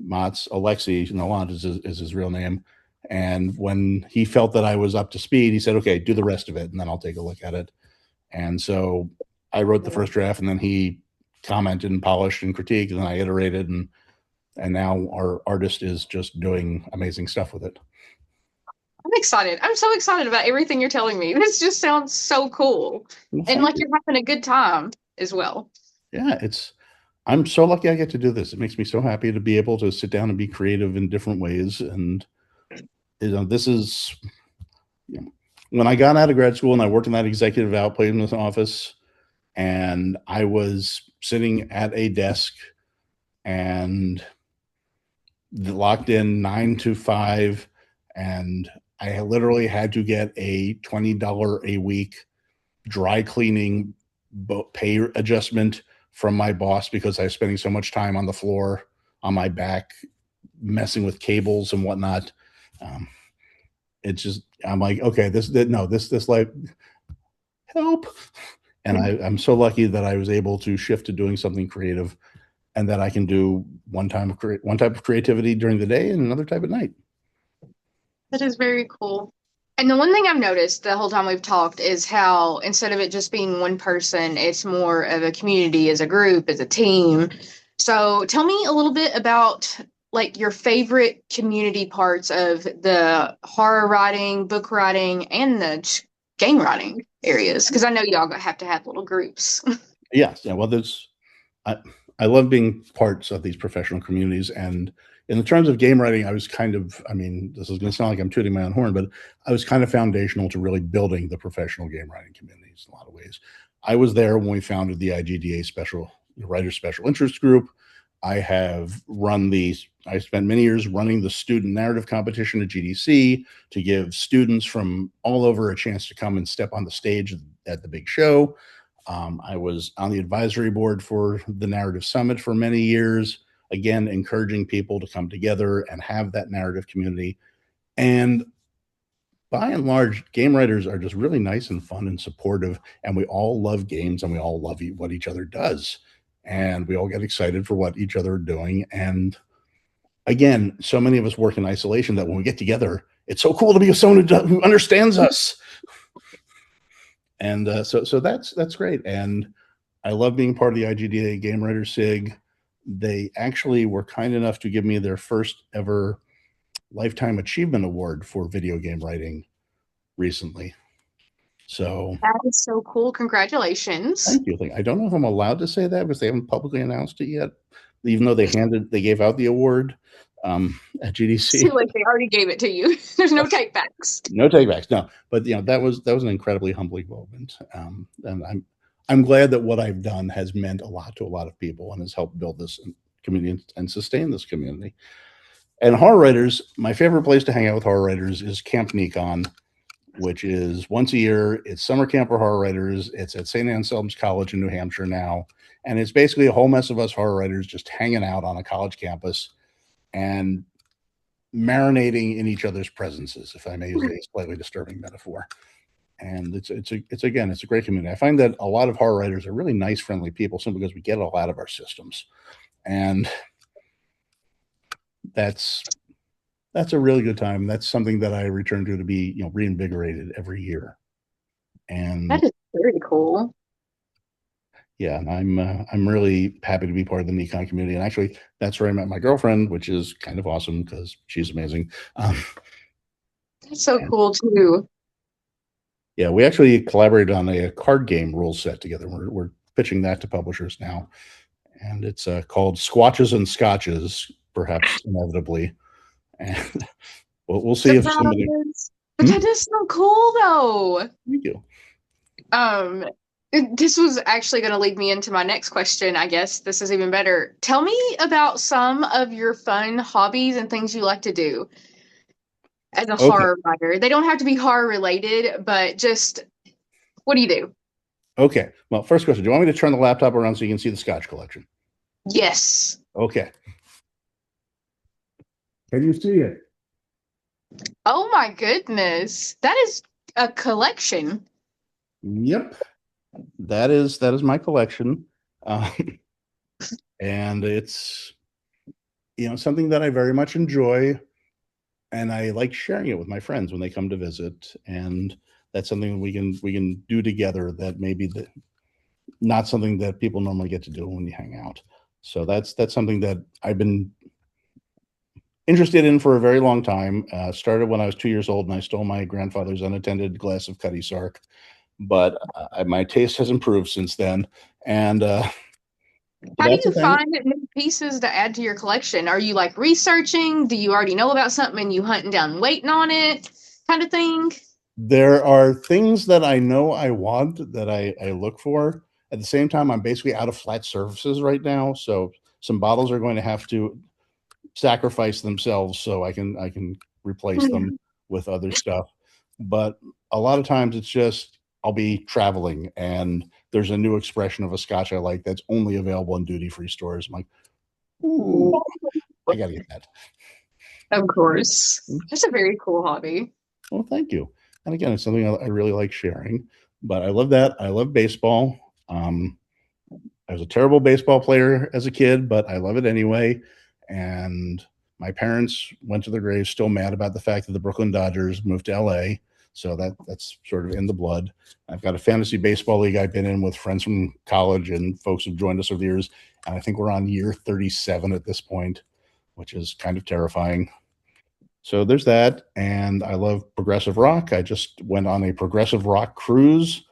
Mott's Alexi, Nalant is his real name. And when he felt that I was up to speed, he said, okay, do the rest of it, and then I'll take a look at it. And so I wrote the first draft, and then he commented and polished and critiqued, and then I iterated, and now our artist is just doing amazing stuff with it. I'm excited. I'm so excited about everything you're telling me. This just sounds so cool. Well, And like you. you're having a good time as well. Yeah, I'm so lucky I get to do this. It makes me so happy to be able to sit down and be creative in different ways. And this is, you know, when I got out of grad school and I worked in that executive outplacement office, and I was sitting at a desk and locked in 9 to 5, and I literally had to get a $20 a week dry cleaning pay adjustment from my boss because I was spending so much time on the floor on my back messing with cables and whatnot. It's just, I'm like, okay, this life, help. And I'm so lucky that I was able to shift to doing something creative, and that I can do one type of creativity during the day and another type at night. That is very cool. And the one thing I've noticed the whole time we've talked is how instead of it just being one person, it's more of a community, as a group, as a team. So tell me a little bit about like your favorite community parts of the horror writing, book writing, and the game writing areas, because I know y'all have to have little groups. Yes, yeah. Well, I love being parts of these professional communities, and in the terms of game writing, I was kind of, I mean, this is going to sound like I'm tooting my own horn, but I was kind of foundational to really building the professional game writing communities in a lot of ways. I was there when we founded the IGDA Writers Special Interest Group. I spent many years running the student narrative competition at GDC to give students from all over a chance to come and step on the stage at the big show. I was on the advisory board for the Narrative Summit for many years, again, encouraging people to come together and have that narrative community. And by and large, game writers are just really nice and fun and supportive, and we all love games and we all love what each other does. And we all get excited for what each other are doing. And again, so many of us work in isolation that when we get together, it's so cool to be with someone who understands us. And so that's great. And I love being part of the IGDA Game Writing SIG. They actually were kind enough to give me their first ever Lifetime Achievement Award for video game writing recently. So That is so cool. Congratulations. thank you. I don't know if I'm allowed to say that because they haven't publicly announced it yet, even though they gave out the award at GDC. Like they already gave it to you. There's no takebacks. No takebacks, no. But that was an incredibly humbling moment, and I'm glad that what I've done has meant a lot to a lot of people and has helped build this community and sustain this community. And horror writers, my favorite place to hang out with horror writers is Camp Recon, which is once a year. It's summer camp for horror writers. It's at St. Anselm's College in New Hampshire now. And it's basically a whole mess of us horror writers just hanging out on a college campus and marinating in each other's presences, if I may use a slightly disturbing metaphor. And it's a great community. I find that a lot of horror writers are really nice, friendly people simply because we get a lot of our systems. And that's a really good time. That's something that I return to be, reinvigorated every year. And that is very cool. Yeah, I'm really happy to be part of the Recon community. And actually, that's where I met my girlfriend, which is kind of awesome because she's amazing. That's so cool too. Yeah, we actually collaborated on a card game rule set together. We're pitching that to publishers now, and it's called Squatches and Scotches, perhaps inevitably. And we'll see if somebody. But that is so cool, though. Thank you. This was actually going to lead me into my next question. I guess this is even better. Tell me about some of your fun hobbies and things you like to do as a horror writer. They don't have to be horror related, but just what do you do? Okay. Well, first question. Do you want me to turn the laptop around so you can see the Scotch collection? Yes. Okay. Can you see it? Oh my goodness. That is a collection. Yep. That is my collection. And it's something that I very much enjoy, and I like sharing it with my friends when they come to visit. And that's something we can do together that maybe not something that people normally get to do when you hang out. So that's something that I've been interested in for a very long time. Started when I was 2 years old and I stole my grandfather's unattended glass of Cutty Sark, but my taste has improved since then. And how do you find new pieces to add to your collection? Are you like researching? Do you already know about something and you hunting down waiting on it kind of thing? There are things that I know I want that I look for. At the same time, I'm basically out of flat surfaces right now. So some bottles are going to have to sacrifice themselves so I can replace them with other stuff. But a lot of times it's just I'll be traveling and there's a new expression of a Scotch I like that's only available in duty-free stores. I'm like, ooh, I gotta get that. Of course. That's a very cool hobby. Well, thank you. And again, it's something I really like sharing. But I love that. I love baseball. I was a terrible baseball player as a kid, but I love it anyway. And my parents went to their graves still mad about the fact that the Brooklyn Dodgers moved to LA. So that's sort of in the blood. I've got a fantasy baseball league I've been in with friends from college and folks who've joined us over the years. And I think we're on year 37 at this point, which is kind of terrifying. So there's that. And I love progressive rock. I just went on a progressive rock cruise,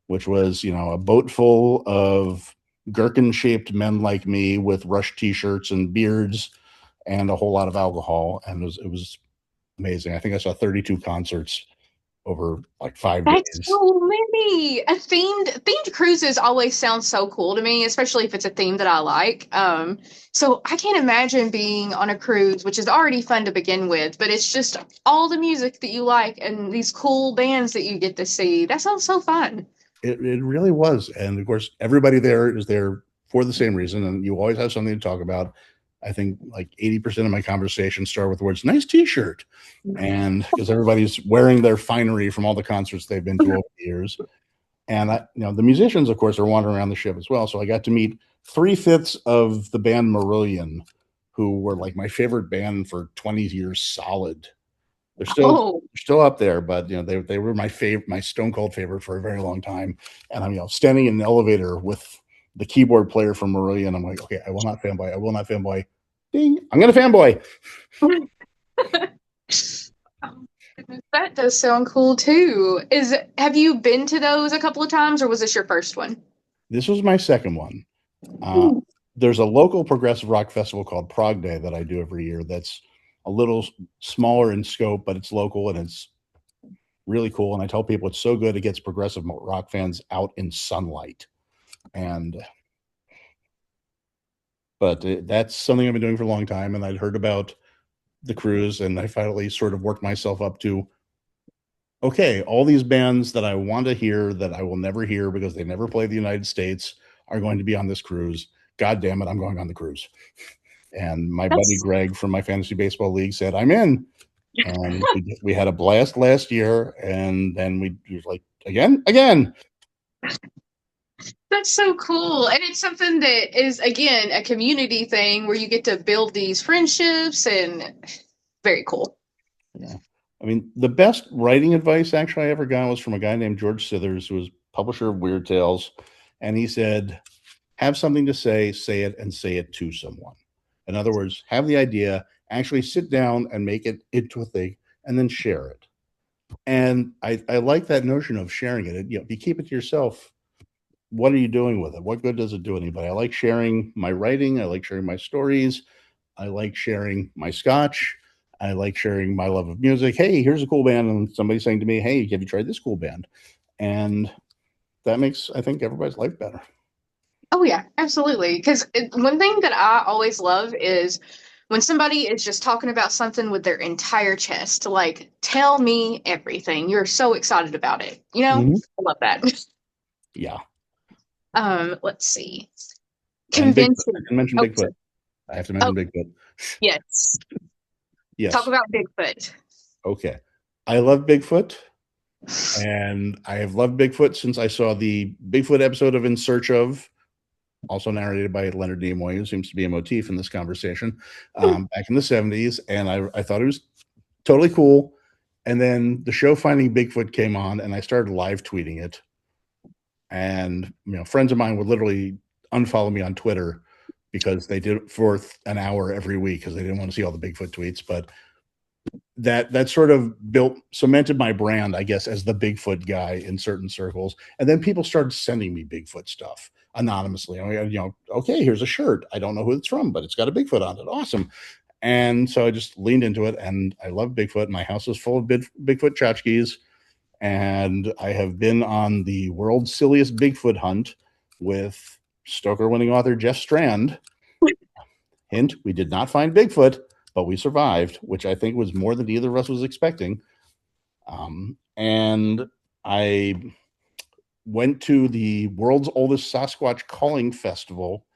which was, a boat full of gherkin-shaped men like me with Rush t-shirts and beards and a whole lot of alcohol. And it was amazing. I think I saw 32 concerts over like 5 days. That's so many. Themed cruises always sound so cool to me, especially if it's a theme that I like. So I can't imagine being on a cruise, which is already fun to begin with, but it's just all the music that you like and these cool bands that you get to see. That sounds so fun. It really was. And of course, everybody there is there for the same reason. And you always have something to talk about. I think like 80% of my conversations start with the words, nice t shirt. And because everybody's wearing their finery from all the concerts they've been to over the years. And the musicians, of course, are wandering around the ship as well. So I got to meet 3/5 of the band Marillion, who were like my favorite band for 20 years solid. They're still Oh, still up there, but they were my favorite, my stone cold favorite for a very long time. And I'm standing in an elevator with the keyboard player from Marillion. I'm like, okay, I will not fanboy. I will not fanboy. Ding! I'm gonna fanboy. that does sound cool too. Have you been to those a couple of times, or was this your first one? This was my second one. There's a local progressive rock festival called Prog Day that I do every year. That's a little smaller in scope, but it's local and it's really cool. And I tell people it's so good it gets progressive rock fans out in sunlight. But that's something I've been doing for a long time. And I'd heard about the cruise, and I finally sort of worked myself up to, okay, all these bands that I want to hear that I will never hear because they never play the United States are going to be on this cruise. God damn it, I'm going on the cruise. And my buddy That's Greg from my fantasy baseball league said, I'm in. And we had a blast last year. And then we was like, again. that's so cool. And it's something that is, again, a community thing where you get to build these friendships, and very cool. Yeah. I mean, the best writing advice actually I ever got was from a guy named George Sithers, who was publisher of Weird Tales. And he said, have something to say it, and say it to someone. In other words, have the idea, actually sit down and make it into a thing, and then share it. And I like that notion of sharing it. If you keep it to yourself, what are you doing with it? What good does it do anybody? I like sharing my writing. I like sharing my stories. I like sharing my scotch. I like sharing my love of music. Hey, here's a cool band. And somebody saying to me, hey, have you tried this cool band? And that makes, I think, everybody's life better. Oh, yeah, absolutely. Because one thing that I always love is when somebody is just talking about something with their entire chest, like, tell me everything. You're so excited about it. Mm-hmm. I love that. Yeah. Let's see. And Bigfoot. I Convincing. can mention Oh, Bigfoot. sorry. I have to Oh, mention Bigfoot. yes. Talk Yes. about Bigfoot. Okay. I love Bigfoot. And I have loved Bigfoot since I saw the Bigfoot episode of In Search of, also narrated by Leonard Nimoy, who seems to be a motif in this conversation, back in the 70s. And I thought it was totally cool. And then the show Finding Bigfoot came on, and I started live tweeting it. And friends of mine would literally unfollow me on Twitter because they did it for an hour every week because they didn't want to see all the Bigfoot tweets. But that sort of cemented my brand, I guess, as the Bigfoot guy in certain circles. And then people started sending me Bigfoot stuff anonymously. Okay, here's a shirt. I don't know who it's from, but it's got a Bigfoot on it. Awesome. And so I just leaned into it, and I love Bigfoot. My house is full of Bigfoot tchotchkes, and I have been on the world's silliest Bigfoot hunt with Stoker-winning author Jeff Strand. Hint, we did not find Bigfoot, but we survived, which I think was more than either of us was expecting. And I went to the world's oldest Sasquatch calling festival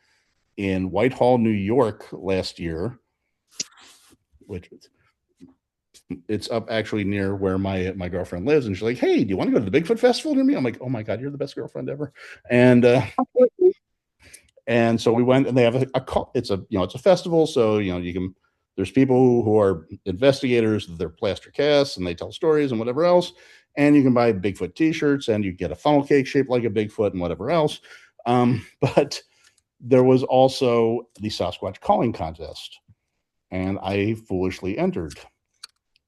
in Whitehall, New York last year, which it's up actually near where my girlfriend lives. And she's like, hey, do you want to go to the Bigfoot festival near me? I'm like, oh my God, you're the best girlfriend ever. And so we went, and they have a call. It's a festival. So, there's people who are investigators, they're plaster casts, and they tell stories and whatever else. And you can buy Bigfoot t-shirts, and you get a funnel cake shaped like a Bigfoot and whatever else. But there was also the Sasquatch calling contest, and I foolishly entered.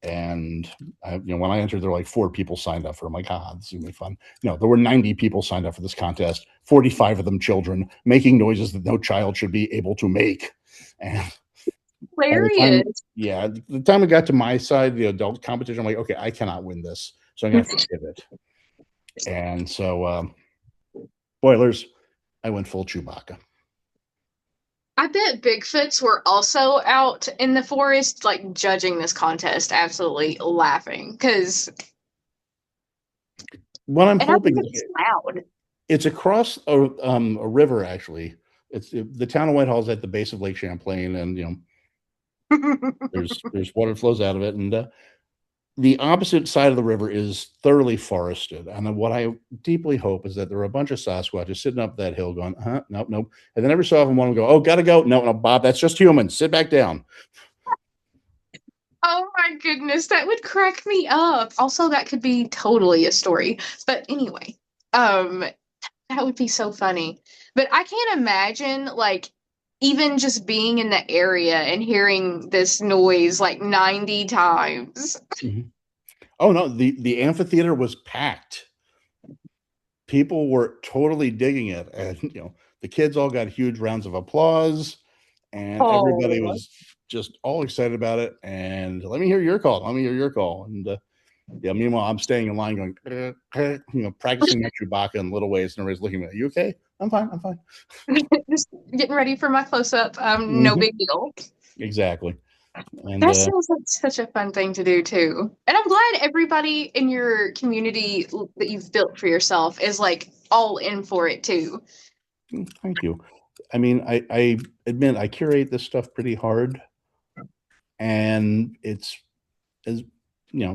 And when I entered, there were like 4 people signed up for it. I'm like, this is gonna be fun. There were 90 people signed up for this contest, 45 of them children, making noises that no child should be able to make. And Hilarious. the time it got to my side, the adult competition, I'm like, okay, I cannot win this, so I'm gonna have to pivot. And so, spoilers, I went full Chewbacca. I bet Bigfoots were also out in the forest, like judging this contest, absolutely laughing. Because what I'm And I think hoping, it's loud. it's across a river, actually. It's the town of Whitehall is at the base of Lake Champlain, and there's water flows out of it, and the opposite side of the river is thoroughly forested. And what I deeply hope is that there are a bunch of Sasquatches sitting up that hill going, nope, nope. And then every so often one will go, oh, gotta go. No, no, Bob, that's just humans. Sit back down. Oh my goodness, that would crack me up. Also, that could be totally a story. But anyway, um, that would be so funny. But I can't imagine like even just being in the area and hearing this noise like 90 times. Mhm. Oh no, the amphitheater was packed. People were totally digging it, and the kids all got huge rounds of applause, and everybody Oh, was just all excited about it. And let me hear your call. Let me hear your call. And yeah, meanwhile, I'm staying in line going, practicing my Chewbacca in little ways, and everybody's looking at me. You okay? I'm fine. I'm fine. just getting ready for my close up. No Mhm. big deal. Exactly. And That sounds like such a fun thing to do too. And I'm glad everybody in your community that you've built for yourself is like all in for it too. thank you. I mean, I admit I curate this stuff pretty hard, and it's as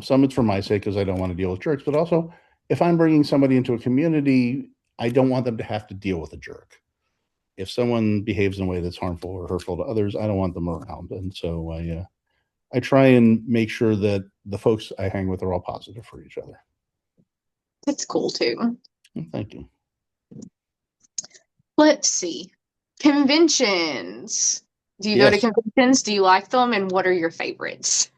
some it's for my sake because I don't want to deal with jerks, but also if I'm bringing somebody into a community, I don't want them to have to deal with a jerk. If someone behaves in a way that's harmful or hurtful to others, I don't want them around, and so I try and make sure that the folks I hang with are all positive for each other. It's cool too. Thank you. Let's see. Conventions. Do you go to Yes, conventions? Do you like them? And what are your favorites?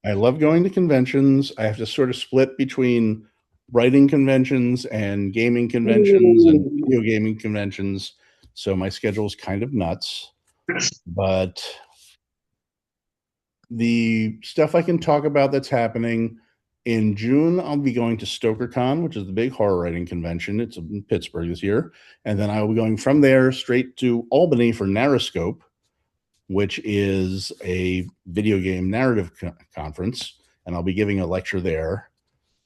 I love going to conventions. I have to sort of split between writing conventions and gaming conventions and Ooh. video gaming conventions. So my schedule is kind of nuts. But the stuff I can talk about that's happening in June, I'll be going to StokerCon, which is the big horror writing convention. It's in Pittsburgh this year. And then I will be going from there straight to Albany for Narroscope, which is a video game narrative conference. And I'll be giving a lecture there,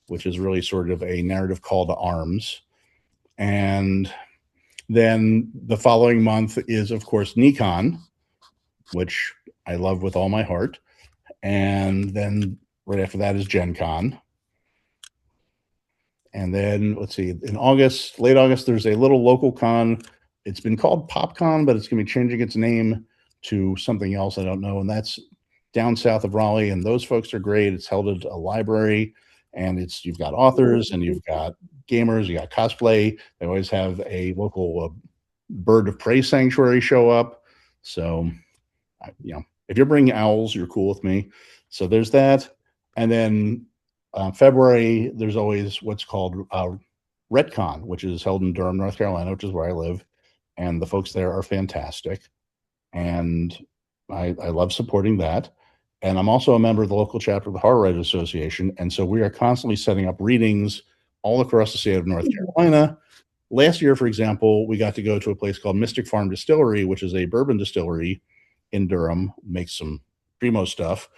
which is really sort of a narrative call to arms. And then the following month is, of course, Nikon, which I love with all my heart. And then right after that is Gen Con. And then let's see, in August, late August, there's a little local con. It's been called PopCon, but it's going to be changing its name to something else. I don't know. And that's down south of Raleigh. And those folks are great. It's held at a library, and you've got authors and you've got gamers, you got cosplay. They always have a local bird of prey sanctuary show up. So, if you're bringing owls, you're cool with me. So there's that. And then February, there's always what's called Recon, which is held in Durham, North Carolina, which is where I live. And the folks there are fantastic. And I love supporting that. And I'm also a member of the local chapter of the Horror Writers Association. And so we are constantly setting up readings all across the state of North Carolina. Last year, for example, we got to go to a place called Mystic Farm Distillery, which is a bourbon distillery in Durham, makes some primo stuff.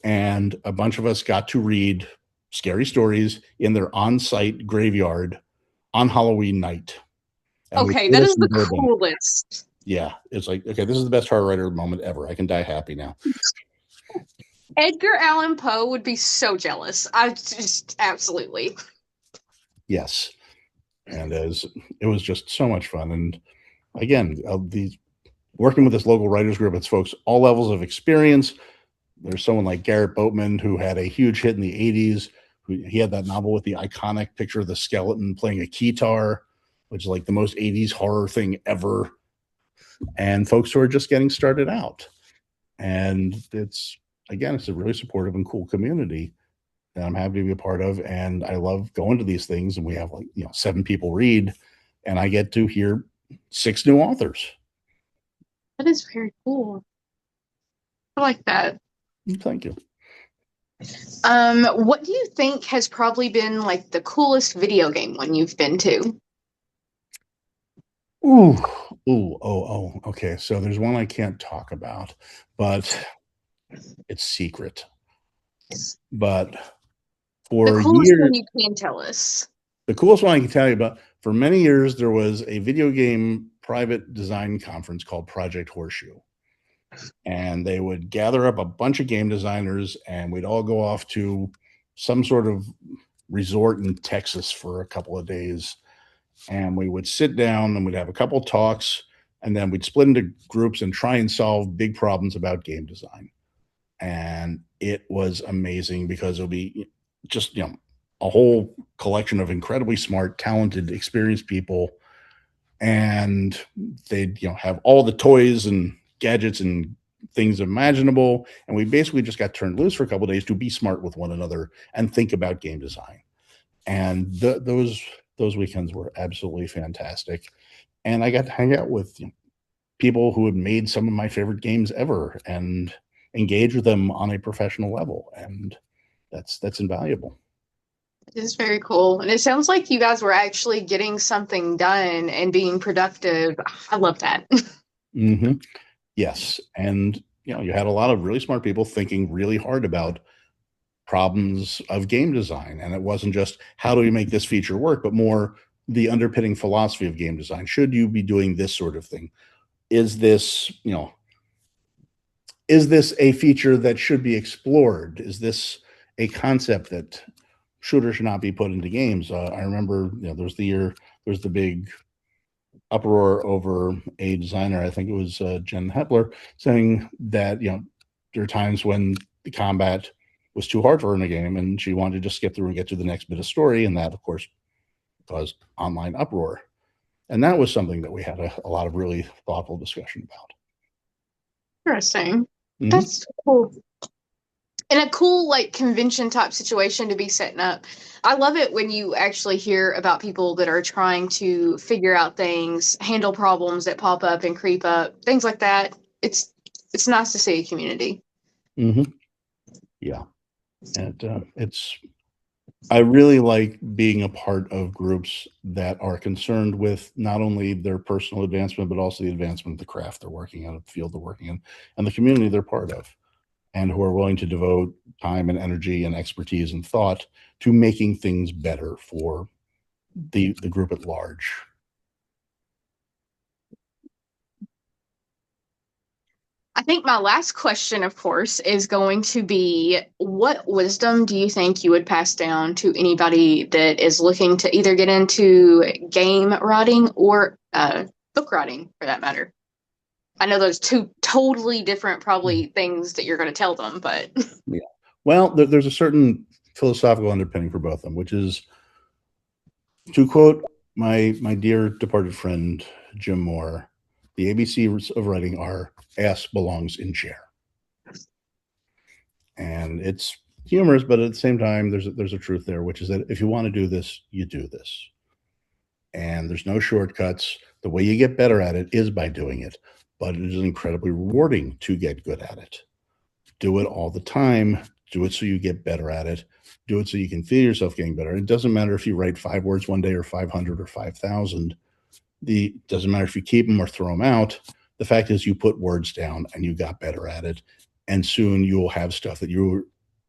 And a bunch of us got to read scary stories in their on-site graveyard on Halloween night. And we Okay, poured that us is some the bourbon. coolest. Yeah, it's like, okay, this is the best horror writer moment ever. I can die happy now. Edgar Allan Poe would be so jealous. I just absolutely. Yes. And it was just so much fun. And again, these working with this local writers group, it's folks all levels of experience. There's someone like Garrett Boatman who had a huge hit in the 80s. He had that novel with the iconic picture of the skeleton playing a keytar, which is like the most 80s horror thing ever. And folks who are just getting started out. And it's a really supportive and cool community that I'm happy to be a part of. And I love going to these things, and we have 7 people read, and I get to hear 6 new authors. That is very cool. I like that. Thank you. What do you think has probably been like the coolest video game one you've been to? Ooh, okay. So there's one I can't talk about, but it's secret. But The for coolest one years, you can tell us. The coolest one I can tell you about, for many years, there was a video game private design conference called Project Horseshoe. And they would gather up a bunch of game designers, and we'd all go off to some sort of resort in Texas for a couple of days. And we would sit down and we'd have a couple of talks, and then we'd split into groups and try and solve big problems about game design. And it was amazing because it'll be just, a whole collection of incredibly smart, talented, experienced people. And they'd, have all the toys and gadgets and things imaginable. And we basically just got turned loose for a couple of days to be smart with one another and think about game design. And those weekends were absolutely fantastic. And I got to hang out with people who had made some of my favorite games ever and engage with them on a professional level. And that's invaluable. It is very cool. And it sounds like you guys were actually getting something done and being productive. I love that. Mm-hmm. Yes. And, you had a lot of really smart people thinking really hard about problems of game design. And it wasn't just how do we make this feature work, but more the underpinning philosophy of game design. Should you be doing this sort of thing? Is this a feature that should be explored? Is this a concept that should or should not be put into games? I remember, there's the big uproar over a designer, I think it was Jen Hepler, saying that, there are times when the combat was too hard for her in a game and she wanted to just skip through and get to the next bit of story. And that, of course, caused online uproar. And that was something that we had a lot of really thoughtful discussion about. Interesting. Mm-hmm. That's cool. And a cool, convention type situation to be setting up. I love it when you actually hear about people that are trying to figure out things, handle problems that pop up and creep up, things like that. It's nice to see a community. Mm-hmm. Yeah. And I really like being a part of groups that are concerned with not only their personal advancement, but also the advancement of the craft they're working in, the field they're working in, and the community they're part of, and who are willing to devote time and energy and expertise and thought to making things better for the group at large. I think my last question, of course, is going to be, what wisdom do you think you would pass down to anybody that is looking to either get into game writing or book writing, for that matter? I know those two totally different, probably, things that you're going to tell them, but... Yeah. Well, there's a certain philosophical underpinning for both of them, which is, to quote my dear departed friend, Jim Moore, the ABCs of writing are ass belongs in chair. And it's humorous, but at the same time, there's a truth there, which is that if you want to do this, you do this. And there's no shortcuts. The way you get better at it is by doing it, but it is incredibly rewarding to get good at it. Do it all the time. Do it so you get better at it. Do it so you can feel yourself getting better. It doesn't matter if you write 5 words one day or 500 or 5,000. It doesn't matter if you keep them or throw them out. The fact is you put words down and you got better at it. And soon you will have stuff that you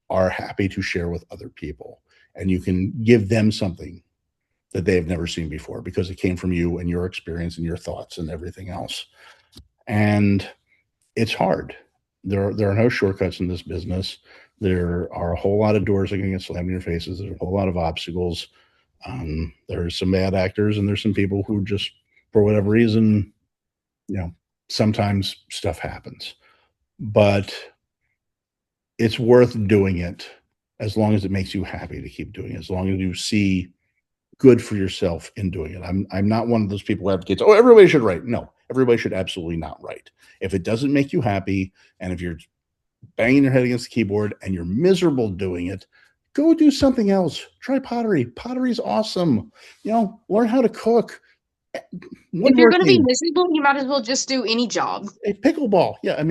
are happy to share with other people. And you can give them something that they have never seen before because it came from you and your experience and your thoughts and everything else. And it's hard. There are no shortcuts in this business. There are a whole lot of doors that can get slammed in your faces. There's a whole lot of obstacles. There's some bad actors and there's some people who just, for whatever reason, sometimes stuff happens. But it's worth doing it as long as it makes you happy to keep doing it, as long as you see good for yourself in doing it. I'm not one of those people who advocates, everybody should write. No, everybody should absolutely not write. If it doesn't make you happy, and if you're banging your head against the keyboard and you're miserable doing it, go do something else. Try pottery. Pottery's awesome. Learn how to cook. If you're going to be miserable, you might as well just do any job. Pickleball. Yeah.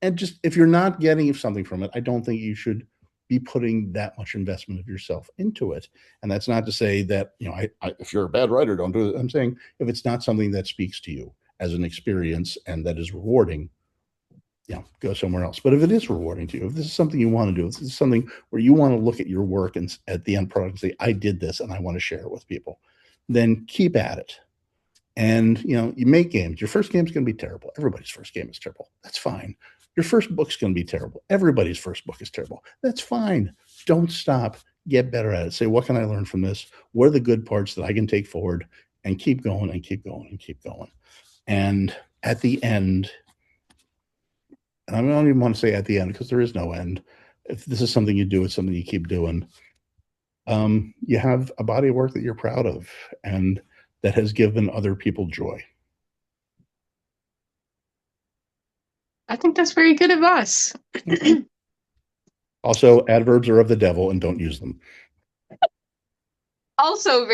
And just, if you're not getting something from it, I don't think you should be putting that much investment of yourself into it. And that's not to say that, if you're a bad writer, don't do it. I'm saying if it's not something that speaks to you as an experience and that is rewarding, go somewhere else. But if it is rewarding to you, if this is something you want to do, if this is something where you want to look at your work and at the end product and say, I did this and I want to share it with people, then keep at it. And, you make games. Your first game's going to be terrible. Everybody's first game is terrible. That's fine. Your first book's going to be terrible. Everybody's first book is terrible. That's fine. Don't stop. Get better at it. Say, what can I learn from this? What are the good parts that I can take forward? And keep going and keep going and keep going. And at the end, and I don't even want to say at the end because there is no end. If this is something you do, it's something you keep doing. You have a body of work that you're proud of and that has given other people joy. I think that's very good advice. Also, adverbs are of the devil and don't use them. Also very